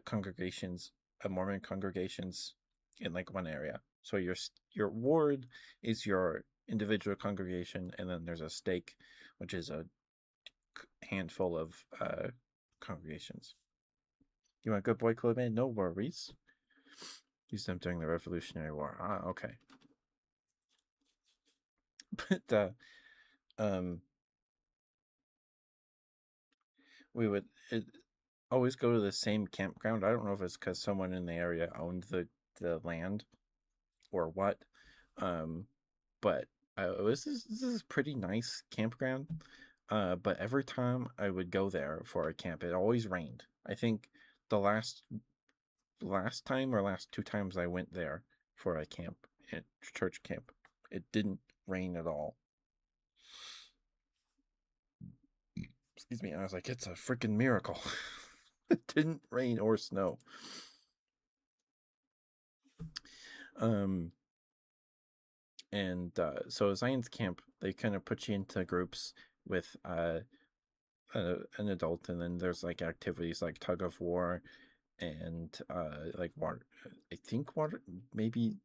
congregations, Mormon congregations in like one area. So your ward is your individual congregation, and then there's a stake, which is a handful of congregations. You want good boy clothing? No worries. Used them during the Revolutionary War. Ah, okay. But um, we would always go to the same campground. I don't know if it's because someone in the area owned the land or what. Um, but this is pretty nice campground. But every time I would go there for a camp, it always rained. I think the last time or last two times I went there for a camp, church camp, it didn't rain at all. Excuse me. And I was like, it's a freaking miracle. It didn't rain or snow. Um, and so science camp, they kind of put you into groups with an adult, and then there's like activities like tug of war and like water. I think water, maybe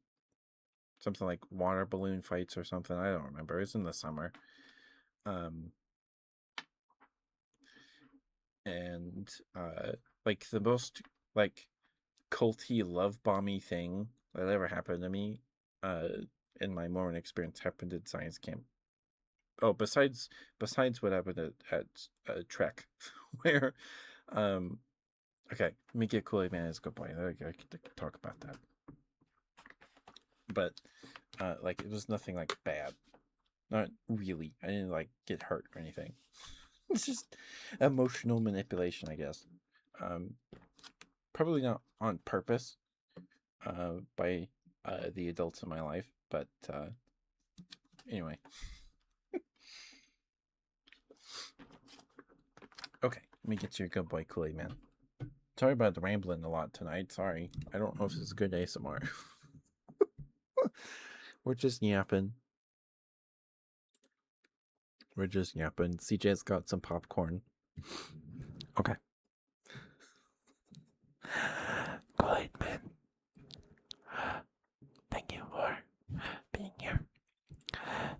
something like water balloon fights or something. I don't remember. It's in the summer. Um, and like the most like culty love bomby thing that ever happened to me uh in my Mormon experience happened at science camp. Oh, besides what happened at Trek, where um okay, let me get Kool-Aid Man as a good boy. I could talk about that. But like it was nothing like bad. Not really. I didn't like get hurt or anything. It's just emotional manipulation, I guess. Um, probably not on purpose by the adults in my life, but anyway. Okay, let me get you a good boy, Kool-Aid Man. Sorry about the rambling a lot tonight. Sorry. I don't know if it's good ASMR. We're just yapping. We're just yapping. CJ's got some popcorn. Okay. Kool-Aid Man, thank you for being here.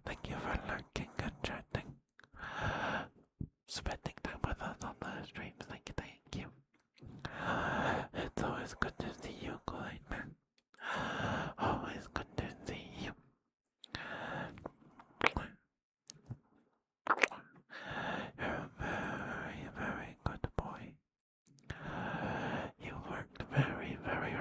Thank you for lurking and chatting. Spending time with us on the streams. Thank you. It's always good to see you, Kool-Aid Man. Always good to see you. You're a very, very good boy. You worked very, very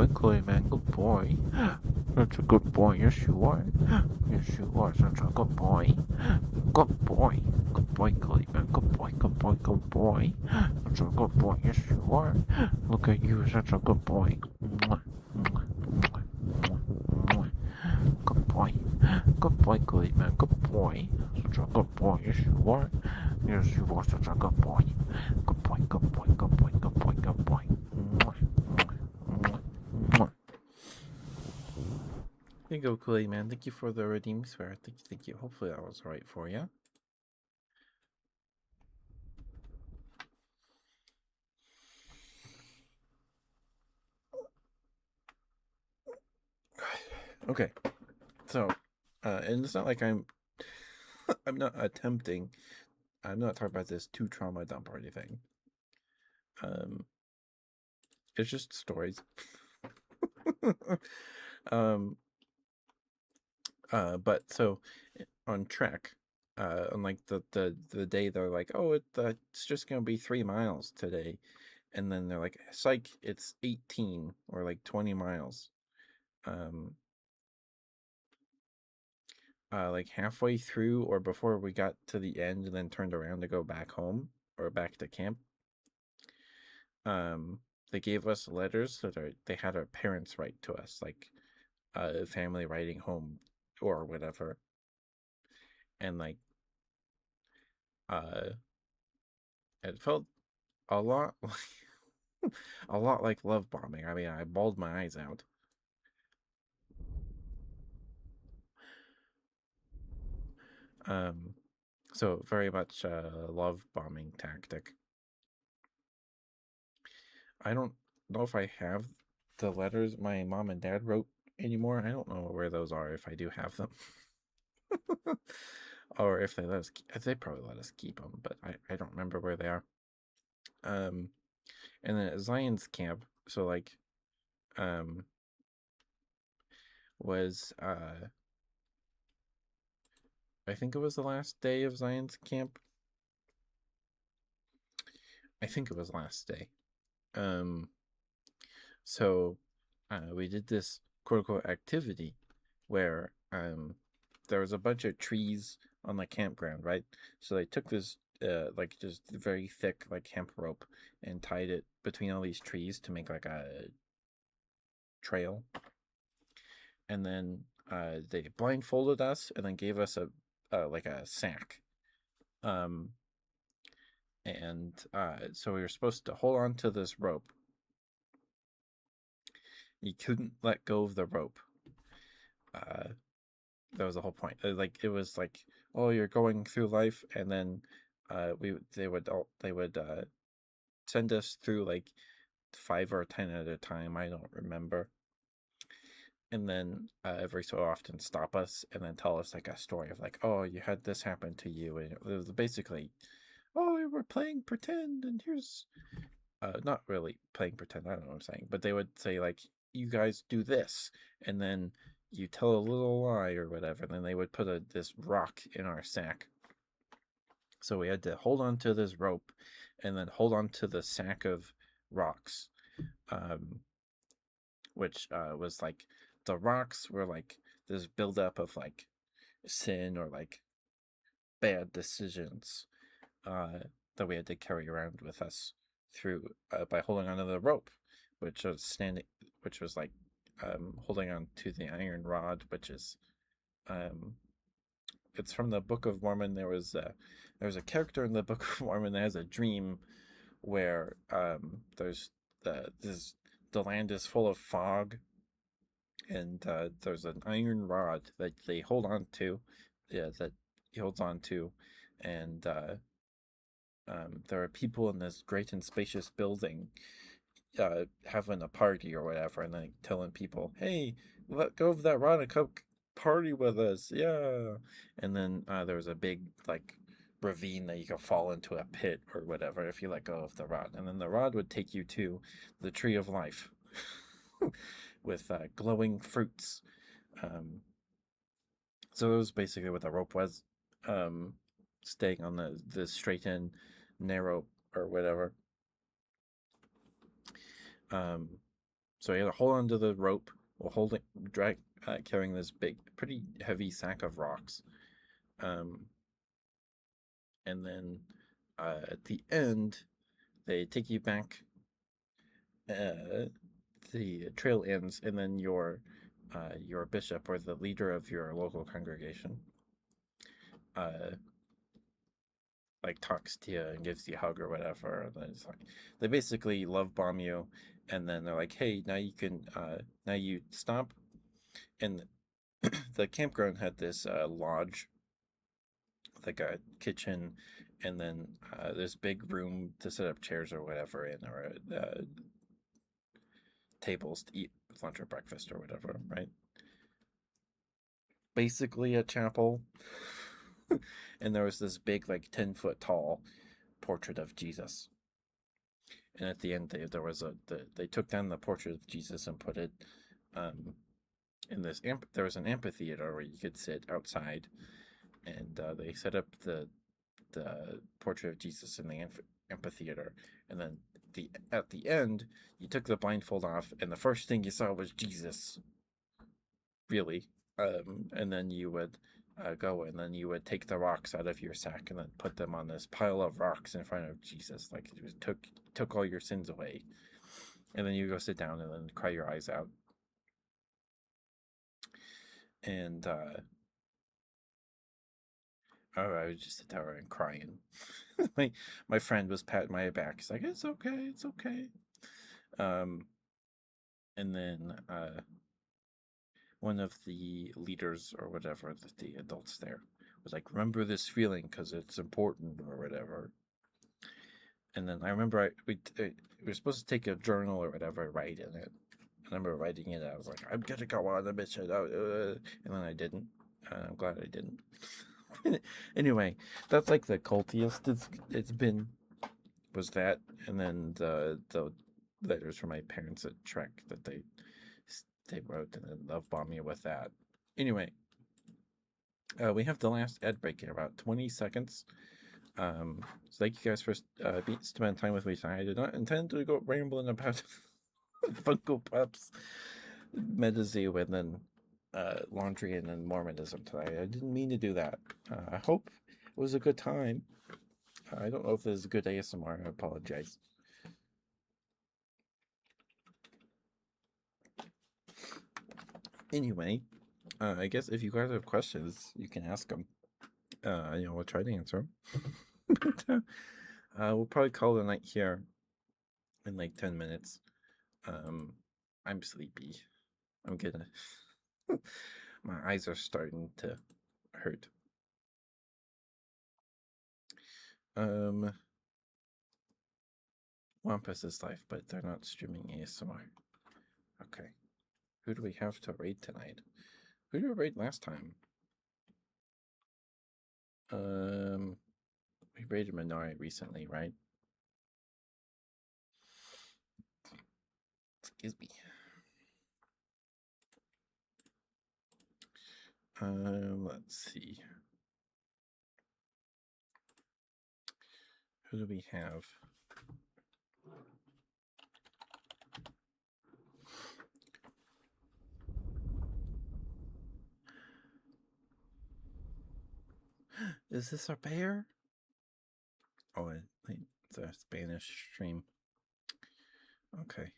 boy, Chloe, man. Good boy. Such a good boy. Yes, you are. Yes, you are such a good boy. Good boy. Good boy, Chloe, man. Good boy, good boy, good boy. Such a good boy. Yes, you are. Look at you, such a good boy. Mwah, mwah, mwah, mwah, mwah. Good boy. Good boy, Chloe, man. Good boy. Such a good boy. Yes, you are. Yes, you are such a good boy. Good boy, good boy, good boy, good boy, good boy. Mwah, mwah, mwah, mwah. There you go, Kool Man. Thank you for the redeeming swear. Thank you. Hopefully that was right for you. Okay, so, and it's not like I'm not attempting. I'm not talking about this to trauma dump or anything. It's just stories. um, but so on Trek, on like the day they're like, oh, it's just gonna be 3 miles today, and then they're like, psych, it's 18 or like 20 miles. Like halfway through or before we got to the end and then turned around to go back home or back to camp, um, they gave us letters that they had our parents write to us, like family writing home or whatever, and like uh, it felt a lot like a lot like love bombing. I mean, I bawled my eyes out. Um, so very much love bombing tactic. I don't know if I have the letters my mom and dad wrote anymore. I don't know where those are if I do have them. Or if they let us, they probably let us keep them, but I don't remember where they are. Um, and then at Zion's camp, so like, um, was I think it was the last day of Zion's camp. I think it was last day. Um, so we did this quote unquote activity where there was a bunch of trees on the campground, right? So they took this like just very thick like hemp rope and tied it between all these trees to make like a trail, and then they blindfolded us and then gave us a like a sack, um, and so we were supposed to hold on to this rope. You couldn't let go of the rope. Uh, that was the whole point. Like it was like, oh, you're going through life, and then they would send us through like 5 or 10 at a time. I don't remember. And then every so often stop us and then tell us like a story of like, oh, you had this happen to you, and it was basically, oh, we were playing pretend, and here's not really playing pretend. I don't know what I'm saying, but they would say like, you guys do this, and then you tell a little lie or whatever. And then they would put this rock in our sack, so we had to hold on to this rope, and then hold on to the sack of rocks, um, which was like the rocks were like this buildup of like sin or like bad decisions uh, that we had to carry around with us through by holding onto the rope, which was like holding on to the iron rod, which is um, it's from the Book of Mormon. There was a character in the Book of Mormon that has a dream where there's the land is full of fog, and there's an iron rod that they hold on to, yeah, that he holds on to, and there are people in this great and spacious building having a party or whatever, and then telling people, "Hey, let go of that rod and come party with us, yeah." And then there was a big like ravine that you could fall into a pit or whatever if you let go of the rod, and then the rod would take you to the tree of life with glowing fruits. Um, so that was basically what the rope was, um, staying on the straight and narrow or whatever. Um, So you had to hold onto the rope while carrying this big, pretty heavy sack of rocks. Um, and then at the end, they take you back. The trail ends, and then your bishop or the leader of your local congregation uh, like talks to you and gives you a hug or whatever. And then it's like they basically love bomb you, and then they're like, "Hey, now you can now you stop." And the campground had this lodge, like a kitchen, and then this big room to set up chairs or whatever, and or tables to eat lunch or breakfast or whatever, right? Basically a chapel. And there was this big, like 10-foot tall portrait of Jesus. And at the end, they took down the portrait of Jesus and put it um, in this there was an amphitheater where you could sit outside, and they set up the portrait of Jesus in the amphitheater, and then at the end you took the blindfold off, and the first thing you saw was Jesus, really. And then you would go, and then you would take the rocks out of your sack and then put them on this pile of rocks in front of Jesus, like it was, took all your sins away. And then you go sit down and then cry your eyes out. And oh, I would just sit there and crying. My friend was patting my back. He's like, "It's okay, it's okay." Um, and then one of the leaders or whatever, the adults there, was like, "Remember this feeling because it's important or whatever." And then I remember we were supposed to take a journal or whatever, write in it. I remember writing it. I was like, "I'm gonna go on a mission," and then I didn't. I'm glad I didn't. Anyway, that's like the cultiest it's been, was that, and then the letters from my parents at Trek that they wrote, and then love bomb me with that. Anyway, we have the last ad break in about 20 seconds. So thank you guys for spending time with me tonight. I did not intend to go rambling about Funko Pops, MetaZoo, and then laundry, and then Mormonism tonight. I didn't mean to do that. I hope it was a good time. I don't know if this is good ASMR. I apologize. Anyway, I guess if you guys have questions, you can ask them. We'll try to answer them. We'll probably call the night here in like 10 minutes. I'm sleepy. I'm gonna. My eyes are starting to hurt. Wampus is live, but they're not streaming ASMR. Okay. Who do we have to raid tonight? Who did we raid last time? We raided Minari recently, right? Excuse me. Let's see. Who do we have? Is this a bear? Oh, it's a Spanish stream. Okay.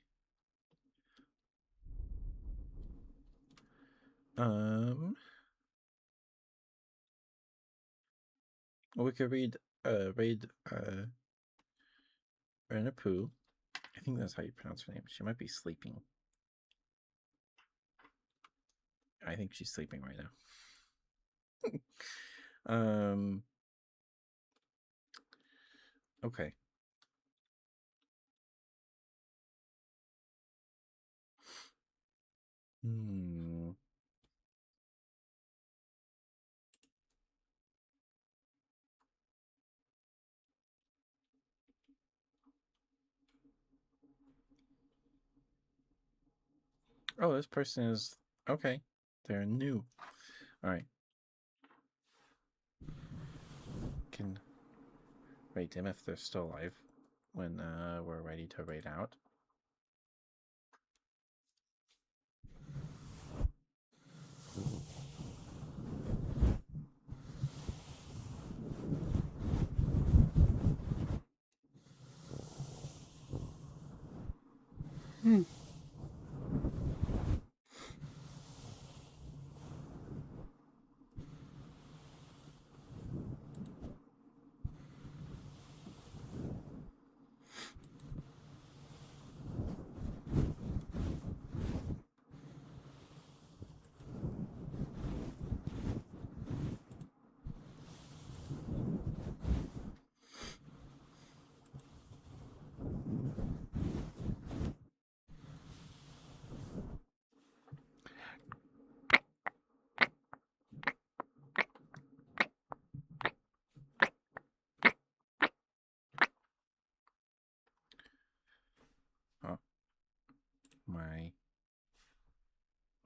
We could raid Renapu. I think that's how you pronounce her name. She might be sleeping. I think she's sleeping right now. Okay. Oh, this person is okay. They're new. All right. Can rate them if they're still alive when we're ready to raid out. Oh,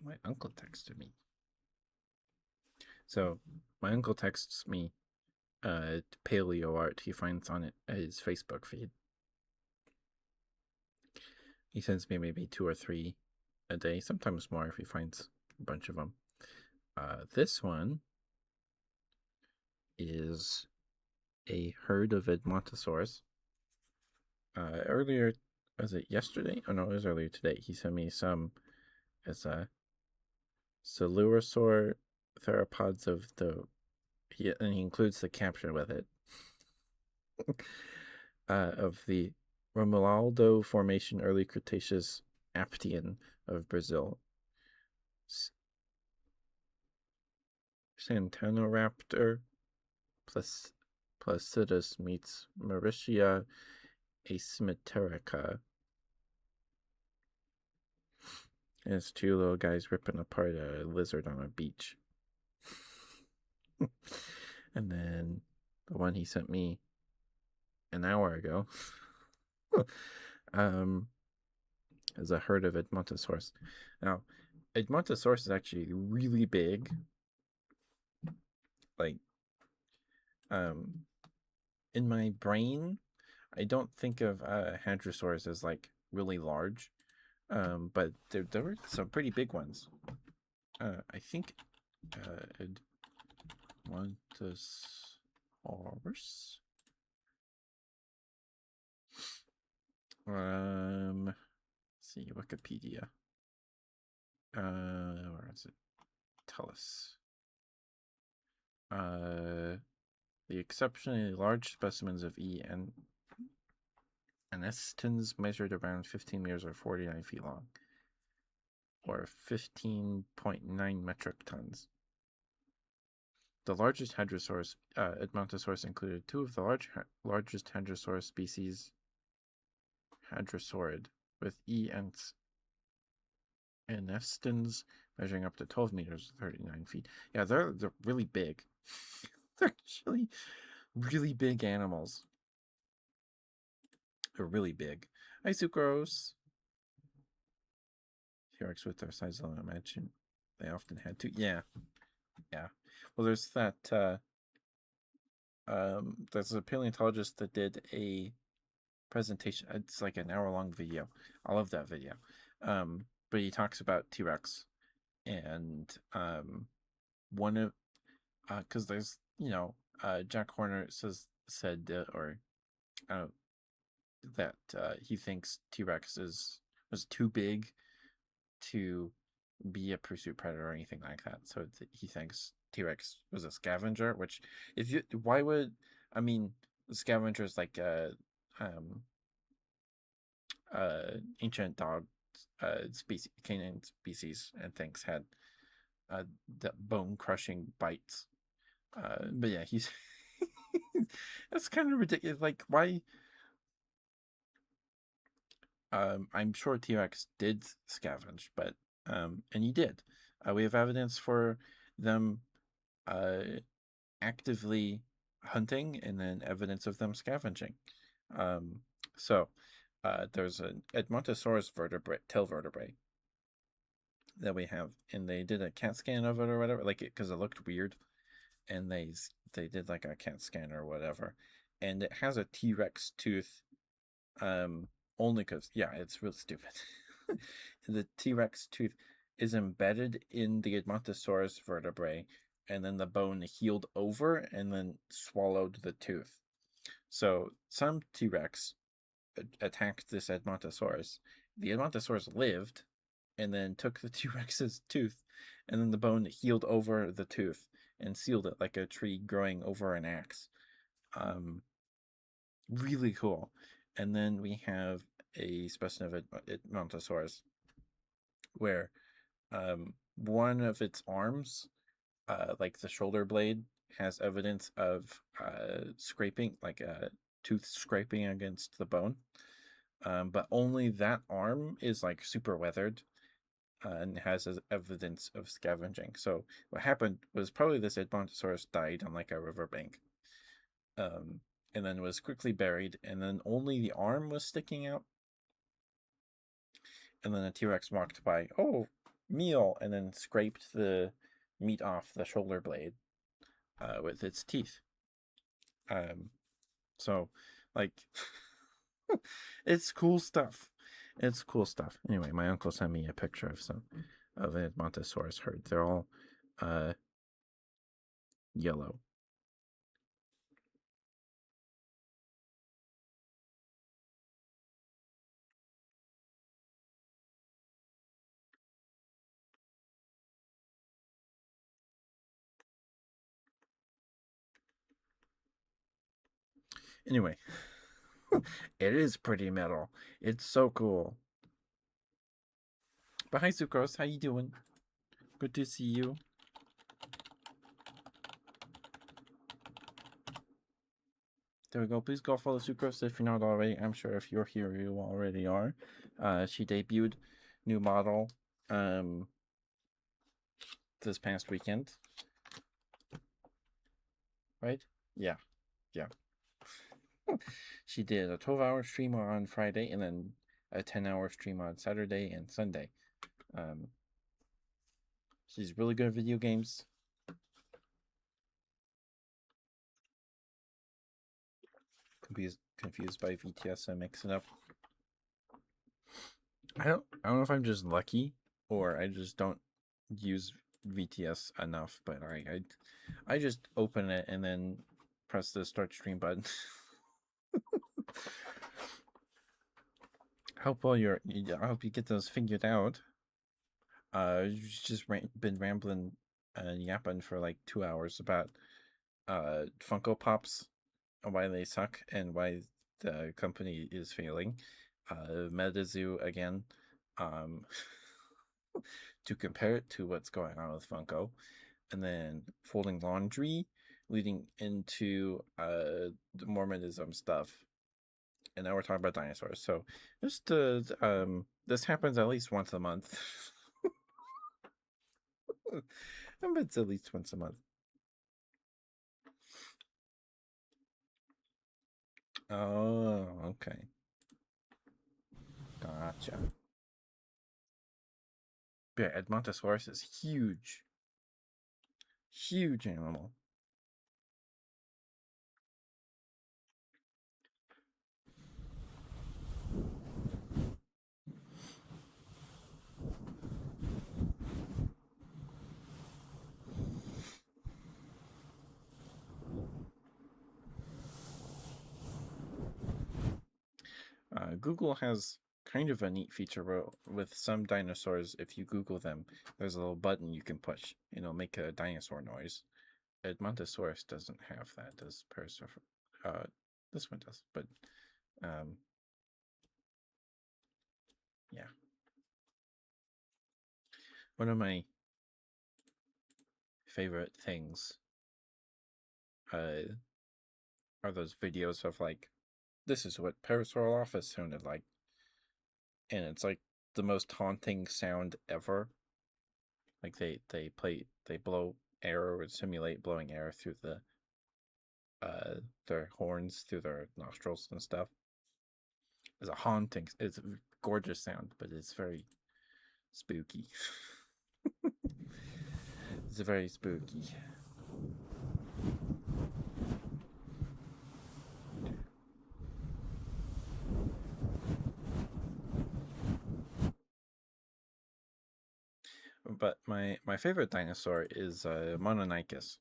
my uncle texted me. So my uncle texts me paleo art he finds on his Facebook feed. He sends me maybe 2 or 3 a day, sometimes more if he finds a bunch of them. This one is a herd of Edmontosaurus. Earlier, was it yesterday? Oh no, it was earlier today. He sent me some as a Coelurosaur theropods of the, and he includes the caption with it, of the Romualdo Formation Early Cretaceous Aptian of Brazil. Santanoraptor placidus meets Mauritia asymmetrica. And it's 2 little guys ripping apart a lizard on a beach. And then the one he sent me an hour ago is a herd of Edmontosaurus. Now, Edmontosaurus is actually really big. Like, in my brain, I don't think of Hadrosaurus as like really large, but there were some pretty big ones. I think Edmontosaurus. Let's see, Wikipedia. Where is it? Tell us. The exceptionally large specimens of E. and anestins measured around 15 meters or 49 feet long, or 15.9 metric tons. The largest Hadrosaurus, Edmontosaurus, included 2 of the largest Hadrosaurus species, Hadrosaurid, with E. and anestins measuring up to 12 meters, 39 feet. Yeah, they're really big. They're actually really big animals. They're really big. Hi, Sucrose. T-Rex with their size alone, I imagine they often had to. Yeah. Well, there's that. There's a paleontologist that did a presentation. It's like an hour-long video. I love that video. But he talks about T-Rex, and one of, because there's, Jack Horner said that he thinks T-Rex was too big to be a pursuit predator or anything like that. So he thinks T-Rex was a scavenger, which why would, I mean, scavengers like ancient dog species, canine species and things had the bone crushing bites. But yeah, he's that's kind of ridiculous. Like, why? I'm sure T-Rex did scavenge, but and he did. We have evidence for them actively hunting, and then evidence of them scavenging. So there's an Edmontosaurus tail vertebrae that we have, and they did a CAT scan of it or whatever, like it because it looked weird, and they did like a CAT scan or whatever, and it has a T-Rex tooth. Only because, yeah, it's real stupid. The T-Rex tooth is embedded in the Edmontosaurus vertebrae, and then the bone healed over and then swallowed the tooth. So some T-Rex attacked this Edmontosaurus, the Edmontosaurus lived, and then took the T-Rex's tooth, and then the bone healed over the tooth and sealed it like a tree growing over an axe. Really cool. And then we have a specimen of Edmontosaurus where one of its arms, like the shoulder blade, has evidence of scraping, like a tooth scraping against the bone. But only that arm is like super weathered and has evidence of scavenging. So what happened was probably this Edmontosaurus died on like a riverbank, and then was quickly buried, and then only the arm was sticking out. And then a T-Rex walked by, oh, meal, and then scraped the meat off the shoulder blade with its teeth. So, like, it's cool stuff. It's cool stuff. Anyway, my uncle sent me a picture of some of the Edmontosaurus herd. They're all yellow. Anyway, it is pretty metal. It's so cool. But hi, Sucrose. How you doing? Good to see you. There we go. Please go follow Sucrose if you're not already. I'm sure if you're here, you already are. She debuted new model this past weekend. Right? Yeah. Yeah. She did a 12-hour stream on Friday and then a 10-hour stream on Saturday and Sunday. She's really good at video games. Confused by VTS, so I mix it up. I don't know if I'm just lucky or I just don't use VTS enough, but I just open it and then press the start stream button. I hope you get those figured out. Just been rambling and yapping for like 2 hours about Funko Pops and why they suck and why the company is failing. MetaZoo again, to compare it to what's going on with Funko, and then folding laundry, leading into the Mormonism stuff, and now we're talking about dinosaurs. So just this happens at least once a month. It's at least once a month. Oh, okay. Gotcha. Yeah, Edmontosaurus is huge. Huge animal. Google has kind of a neat feature where with some dinosaurs, if you Google them, there's a little button you can push, and it'll make a dinosaur noise. Edmontosaurus doesn't have that, does Parasaur? This one does, but yeah. One of my favorite things are those videos of like, this is what Parasaur office sounded like, and it's like the most haunting sound ever. Like they blow air or simulate blowing air through their horns through their nostrils and stuff. It's a haunting. It's a gorgeous sound, but it's very spooky. It's very spooky. But my favorite dinosaur is Mononychus.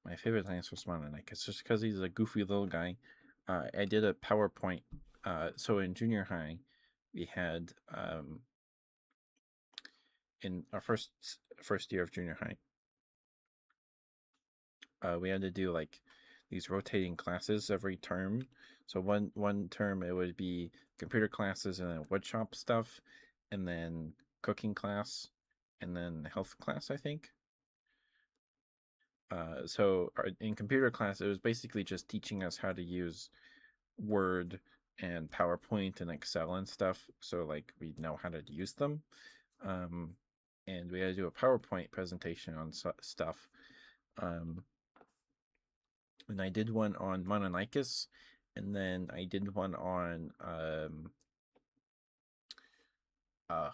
my favorite dinosaur is Mononicus, just because he's a goofy little guy. I did a PowerPoint. So in junior high, we had in our first year of junior high, we had to do like these rotating classes every term. So one term it would be computer classes and then woodshop stuff, and then cooking class, and then health class, I think. So in computer class, it was basically just teaching us how to use Word and PowerPoint and Excel and stuff. So like we know how to use them. Um, and we had to do a PowerPoint presentation on stuff. Um, and I did one on Mononicus, and then I did one on uh,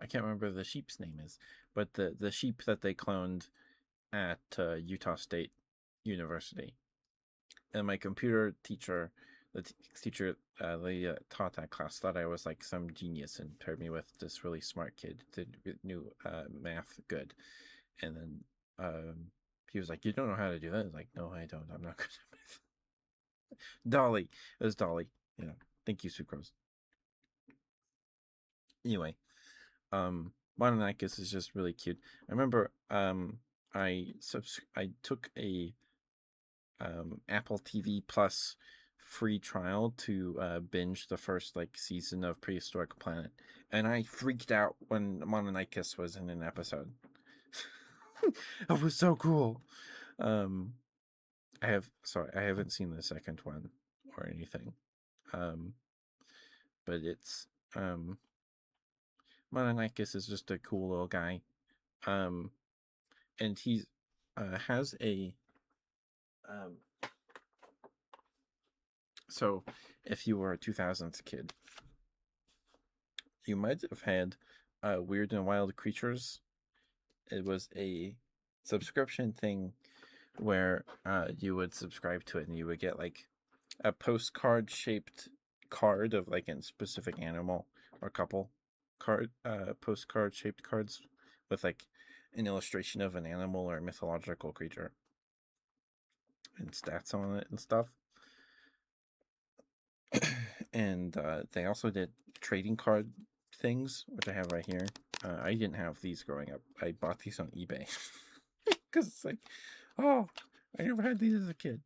I can't remember the sheep's name is, but the sheep that they cloned at Utah State University. And my computer teacher, the teacher they taught that class, thought I was like some genius and paired me with this really smart kid that knew math good. And then he was like, "You don't know how to do that?" I was like, "No, I don't. I'm not good at math." Dolly, it was Dolly. Yeah, thank you, Sucrose. Anyway, Mononicus is just really cute. I remember I took a Apple TV Plus free trial to binge the first like season of Prehistoric Planet, and I freaked out when Mononicus was in an episode. It was so cool. Um, I haven't seen the second one or anything. Um, but it's Mononicus is just a cool little guy. Um, and he has a um. So, if you were a 2000s kid, you might have had Weird and Wild Creatures. It was a subscription thing where you would subscribe to it and you would get like a postcard shaped card of like a specific animal or a couple postcard shaped cards with like an illustration of an animal or mythological creature and stats on it and stuff. And they also did trading card things, which I have right here. I didn't have these growing up. I bought these on eBay because it's like, oh, I never had these as a kid.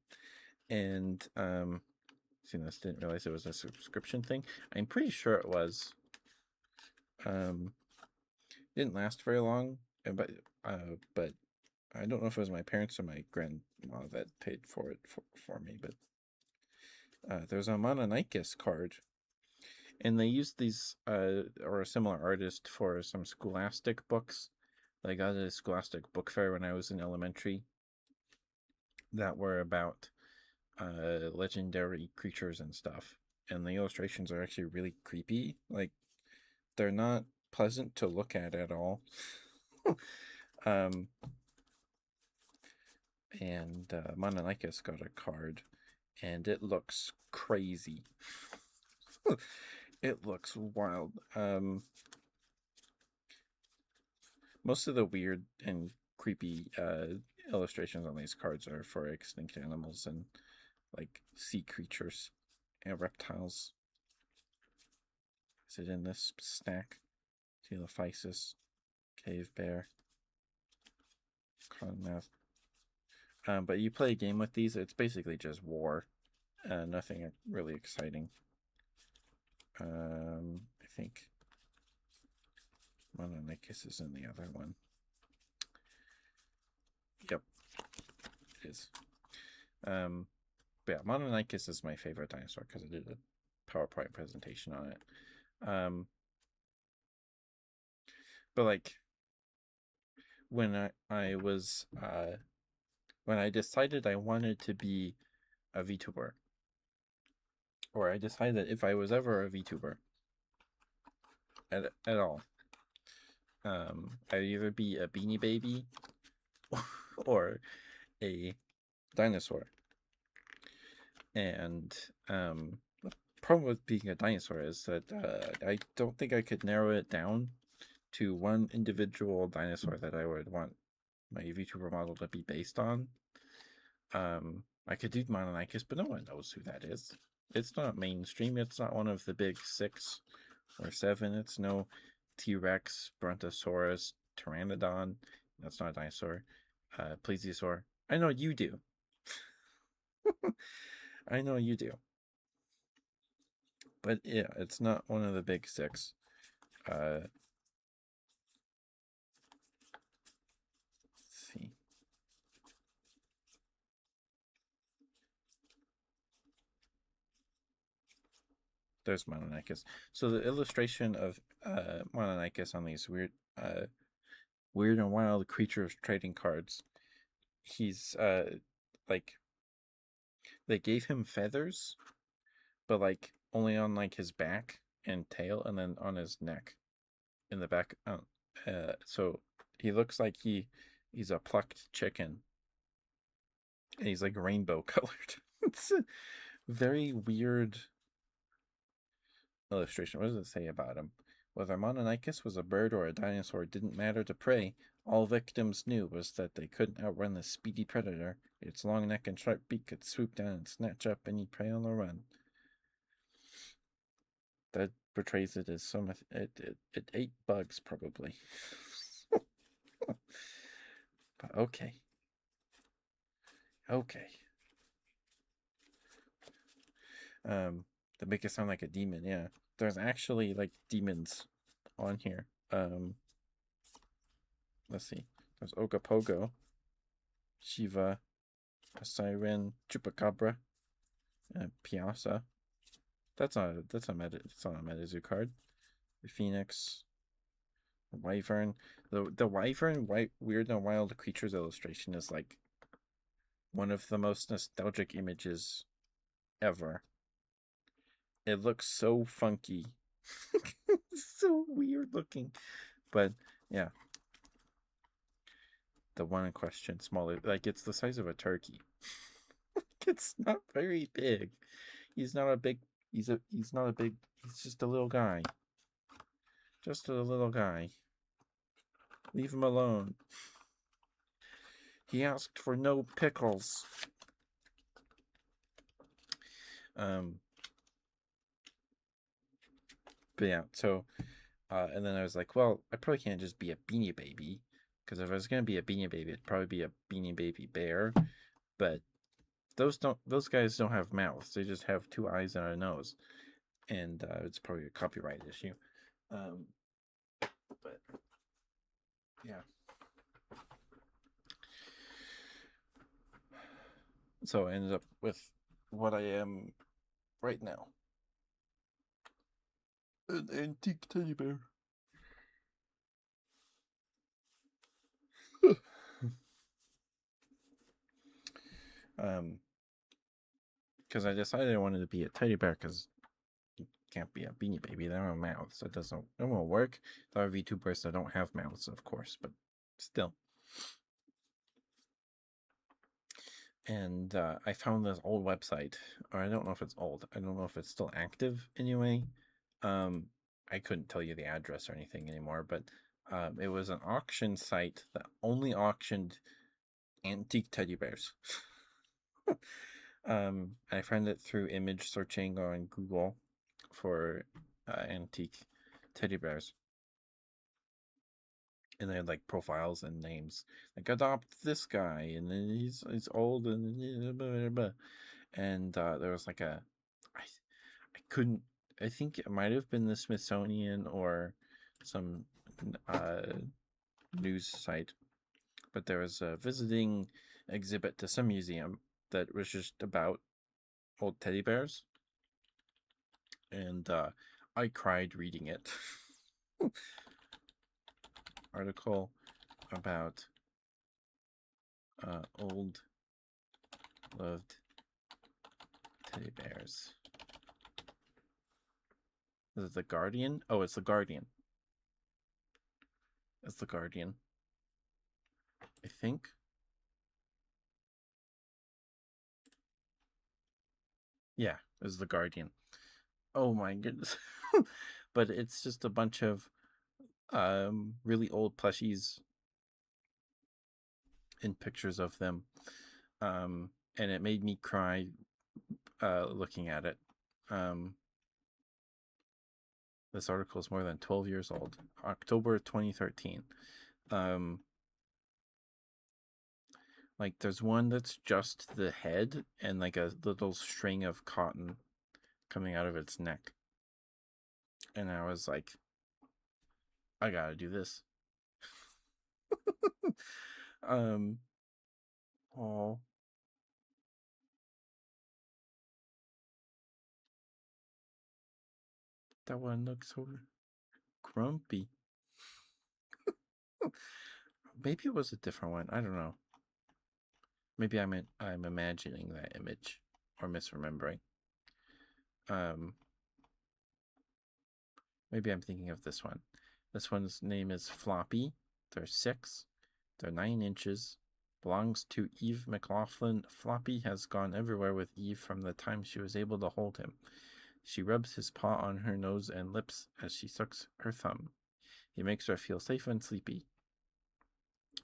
And seeing this, didn't realize it was a subscription thing. I'm pretty sure it was. Didn't last very long, but I don't know if it was my parents or my grandma that paid for it for me. But there's a Mononicus card, and they used these or a similar artist for some Scholastic books. I got at a Scholastic book fair when I was in elementary that were about legendary creatures and stuff. And the illustrations are actually really creepy. Like they're not pleasant to look at all. um, and Mononicus got a card, and it looks crazy. It looks wild. Most of the weird and creepy illustrations on these cards are for extinct animals and like sea creatures and reptiles. Is it in this stack? Telephysis, cave bear, cottonmouth. But you play a game with these, it's basically just war. Nothing really exciting. I think Mononicus is in the other one. Yep, it is. But yeah, Mononicus is my favorite dinosaur because I did a PowerPoint presentation on it. But like when I was when I decided I wanted to be a VTuber, or I decided that if I was ever a VTuber at all, I'd either be a Beanie Baby or a dinosaur. And the problem with being a dinosaur is that I don't think I could narrow it down to one individual dinosaur that I would want my VTuber model to be based on. I could do Mononicus, but no one knows who that is. It's not mainstream. It's not one of the big 6 or 7. It's no T-Rex, Brontosaurus, Pteranodon. That's not a dinosaur. Plesiosaur. I know you do. I know you do. But yeah, it's not one of the big 6. Let's see. There's Mononicus. So the illustration of Mononicus on these weird and wild creatures trading cards. He's like they gave him feathers, but like only on like his back and tail, and then on his neck, in the back. So he looks like he's a plucked chicken, and he's like rainbow colored. It's a very weird illustration. What does it say about him? Whether Mononicus was a bird or a dinosaur didn't matter to prey. All victims knew was that they couldn't outrun the speedy predator. Its long neck and sharp beak could swoop down and snatch up any prey on the run. That portrays it as some it ate bugs probably. But okay. That make it sound like a demon. Yeah, there's actually like demons on here. Let's see. There's Ogopogo, Shiva, a Siren, Chupacabra, Piazza. That's not a MetaZoo card. The Phoenix, the Wyvern. The Wyvern Weird and Wild Creatures illustration is like one of the most nostalgic images ever. It looks so funky. So weird looking. But yeah. The one in question, smaller, like it's the size of a turkey. It's not very big. He's not a big he's not a big he's just a little guy. Just a little guy. Leave him alone. He asked for no pickles. But yeah, so and then I was like, well, I probably can't just be a Beanie Baby, because if I was gonna be a Beanie Baby, it'd probably be a Beanie Baby bear. But those guys don't have mouths; they just have 2 eyes and a nose, and it's probably a copyright issue. But yeah. So I ended up with what I am right now. An antique teddy bear. Because I decided I wanted to be a teddy bear because you can't be a Beanie Baby. They don't have mouths. It won't work. There are VTubers that don't have mouths, of course, but still. And I found this old website, or I don't know if it's old. I don't know if it's still active anyway. I couldn't tell you the address or anything anymore, but it was an auction site that only auctioned antique teddy bears. I found it through image searching on Google for antique teddy bears. And they had like profiles and names, like adopt this guy, and then he's old, and blah, blah, blah. And there was like I couldn't. I think it might have been the Smithsonian or some news site, but there was a visiting exhibit to some museum that was just about old teddy bears, and I cried reading it. Article about old loved teddy bears. Is it The Guardian? Oh, it's The Guardian. It's The Guardian, I think. Yeah, it's The Guardian. Oh my goodness. But it's just a bunch of really old plushies and pictures of them. and it made me cry looking at it. Um, this article is more than 12 years old. October 2013. Um, like there's one that's just the head and like a little string of cotton coming out of its neck. And I was like, I gotta do this. um, oh, that one looks so grumpy. Maybe it was a different one. I don't know. Maybe I'm imagining that image or misremembering. Um, maybe I'm thinking of this one. This one's name is Floppy. They're 6. They're 9 inches. Belongs to Eve McLaughlin. Floppy has gone everywhere with Eve from the time she was able to hold him. She rubs his paw on her nose and lips as she sucks her thumb. He makes her feel safe and sleepy.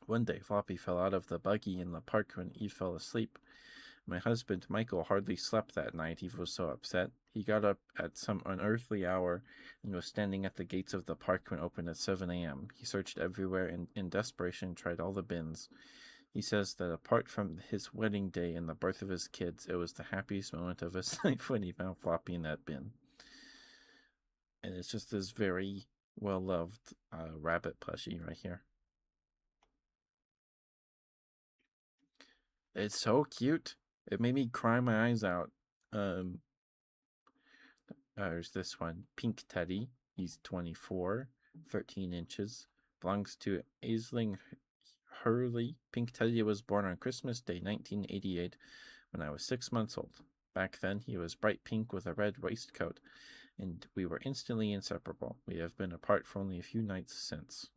One day, Floppy fell out of the buggy in the park when Eve fell asleep. My husband, Michael, hardly slept that night. He was so upset. He got up at some unearthly hour and was standing at the gates of the park when it opened at 7 a.m. He searched everywhere and, in desperation, tried all the bins. He says that apart from his wedding day and the birth of his kids, it was the happiest moment of his life when he found Floppy in that bin. And it's just this very well-loved rabbit plushie right here. It's so cute. It made me cry my eyes out. There's this one, Pink Teddy. He's 24, 13 inches. Belongs to Aisling Hurley. Pink Teddy was born on Christmas Day, 1988, when I was 6 months old. Back then, he was bright pink with a red waistcoat, and we were instantly inseparable. We have been apart for only a few nights since.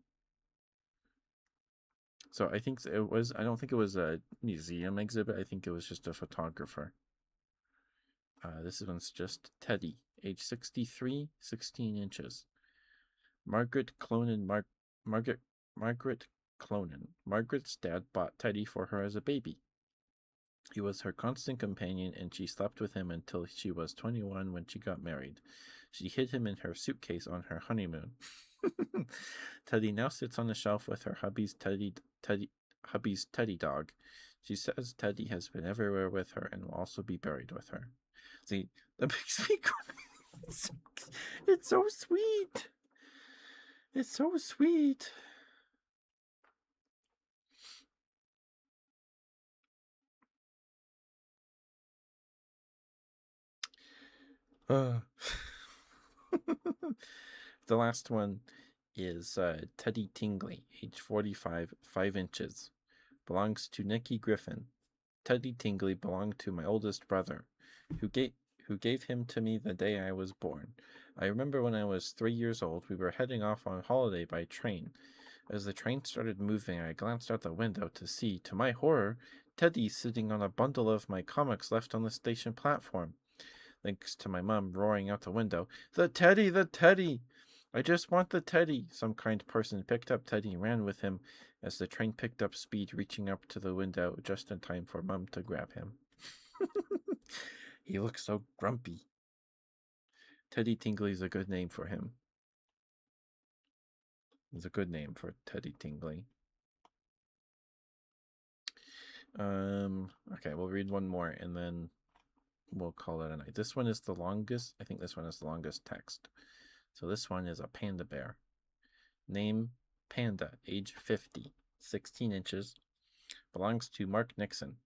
So I think it was, I don't think it was a museum exhibit. I think it was just a photographer. This one's just Teddy, age 63, 16 inches. Margaret Clonan, Margaret Clonan. Margaret's dad bought Teddy for her as a baby. He was her constant companion, and she slept with him until she was 21 when she got married. She hid him in her suitcase on her honeymoon. Teddy now sits on the shelf with her hubby's Teddy dog. She says Teddy has been everywhere with her and will also be buried with her. See, that makes me cry. It's so sweet. It's so sweet. Uh. The last one is Teddy Tingley, age 45, 5 inches. Belongs to Nicky Griffin. Teddy Tingley belonged to my oldest brother, who gave him to me the day I was born. I remember when I was 3 years old, we were heading off on holiday by train. As the train started moving, I glanced out the window to see, to my horror, Teddy sitting on a bundle of my comics left on the station platform. Thanks to my mum roaring out the window, "The Teddy! The Teddy! I just want the Teddy!" Some kind person picked up Teddy and ran with him as the train picked up speed, reaching up to the window just in time for Mum to grab him. He looks so grumpy. Teddy Tingley's a good name for him. It's a good name for Teddy Tingley. Okay, we'll read one more and then we'll call it a night. This one is the longest. I think this one is the longest text. So this one is a panda bear. Name Panda, age 50, 16 inches. Belongs to Mark Nixon.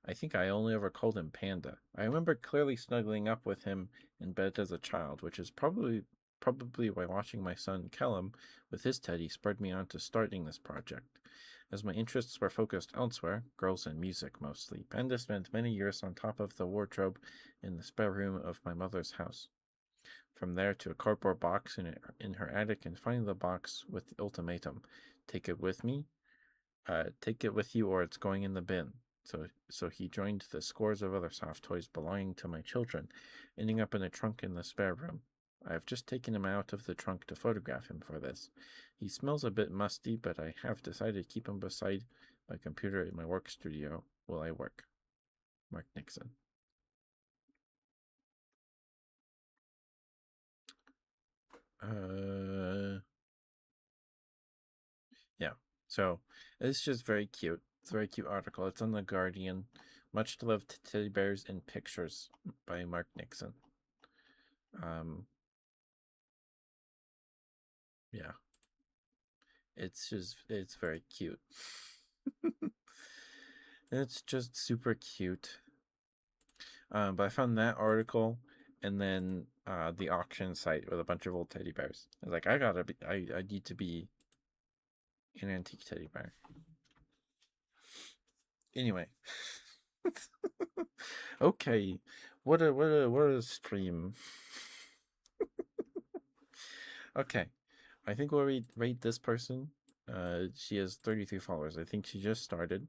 I think I only ever called him Panda. I remember clearly snuggling up with him in bed as a child, which is probably why watching my son Kellum with his teddy spurred me on to starting this project. As my interests were focused elsewhere, girls and music mostly, Panda spent many years on top of the wardrobe in the spare room of my mother's house. From there to a cardboard box in her attic, and finding the box with the ultimatum: take it with you, or it's going in the bin. So he joined the scores of other soft toys belonging to my children, ending up in a trunk in the spare room. I have just taken him out of the trunk to photograph him for this. He smells a bit musty, but I have decided to keep him beside my computer in my work studio while I work. Mark Nixon. Yeah. So it's just very cute. It's a very cute article. It's on the Guardian. Much loved teddy bears in pictures by Mark Nixon. Yeah. It's very cute. It's just super cute. But I found that article and then the auction site with a bunch of old teddy bears. I was like, I need to be an antique teddy bear. Anyway. Okay. What a stream. Okay. I think we'll rate this person. She has 33 followers. I think she just started.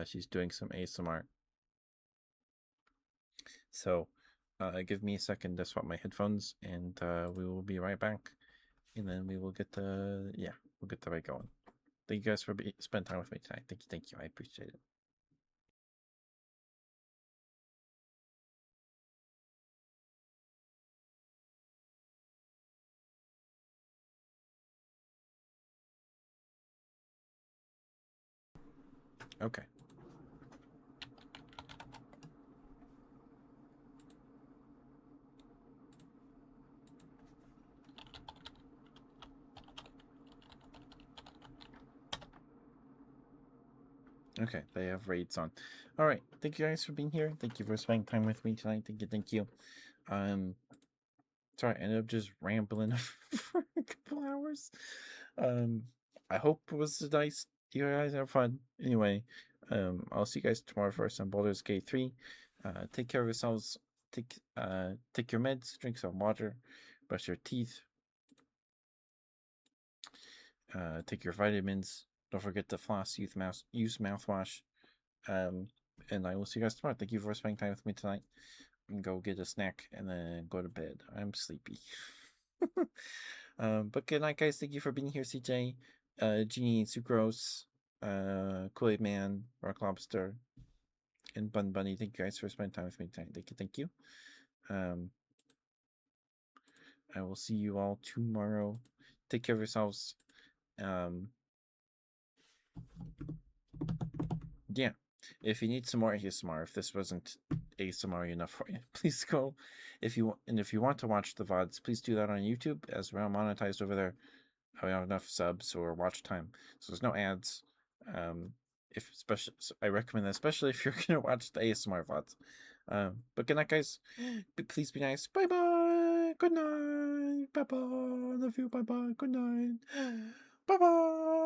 She's doing some ASMR. So give me a second to swap my headphones and we will be right back. And then we will get we'll get the right going. Thank you guys for spending time with me tonight. Thank you. I appreciate it. Okay. Okay, they have raids on. All right, thank you guys for being here. Thank you for spending time with me tonight. Thank you. Sorry, I ended up just rambling for a couple hours. Um, I hope it was nice. You guys have fun. Anyway, I'll see you guys tomorrow for some Baldur's Gate 3. Take care of yourselves. Take your meds. Drink some water. Brush your teeth. Take your vitamins. Don't forget to floss. Use mouthwash. And I will see you guys tomorrow. Thank you for spending time with me tonight. And go get a snack and then go to bed. I'm sleepy. But good night, guys. Thank you for being here, CJ, Genie, Sucrose, Kool-Aid Man, Rock Lobster, and Bun Bunny. Thank you guys for spending time with me tonight. Thank you. I will see you all tomorrow. Take care of yourselves. Yeah. If you need some more ASMR, if this wasn't ASMR enough for you, please go. If you want to watch the VODs, please do that on YouTube, as we're monetized over there. I have enough subs or watch time, so there's no ads. If especially, I recommend that, especially if you're gonna watch the ASMR VODs. But good night, guys. Please be nice. Bye bye. Good night. Bye bye. Love you. Bye bye. Good night. Bye bye.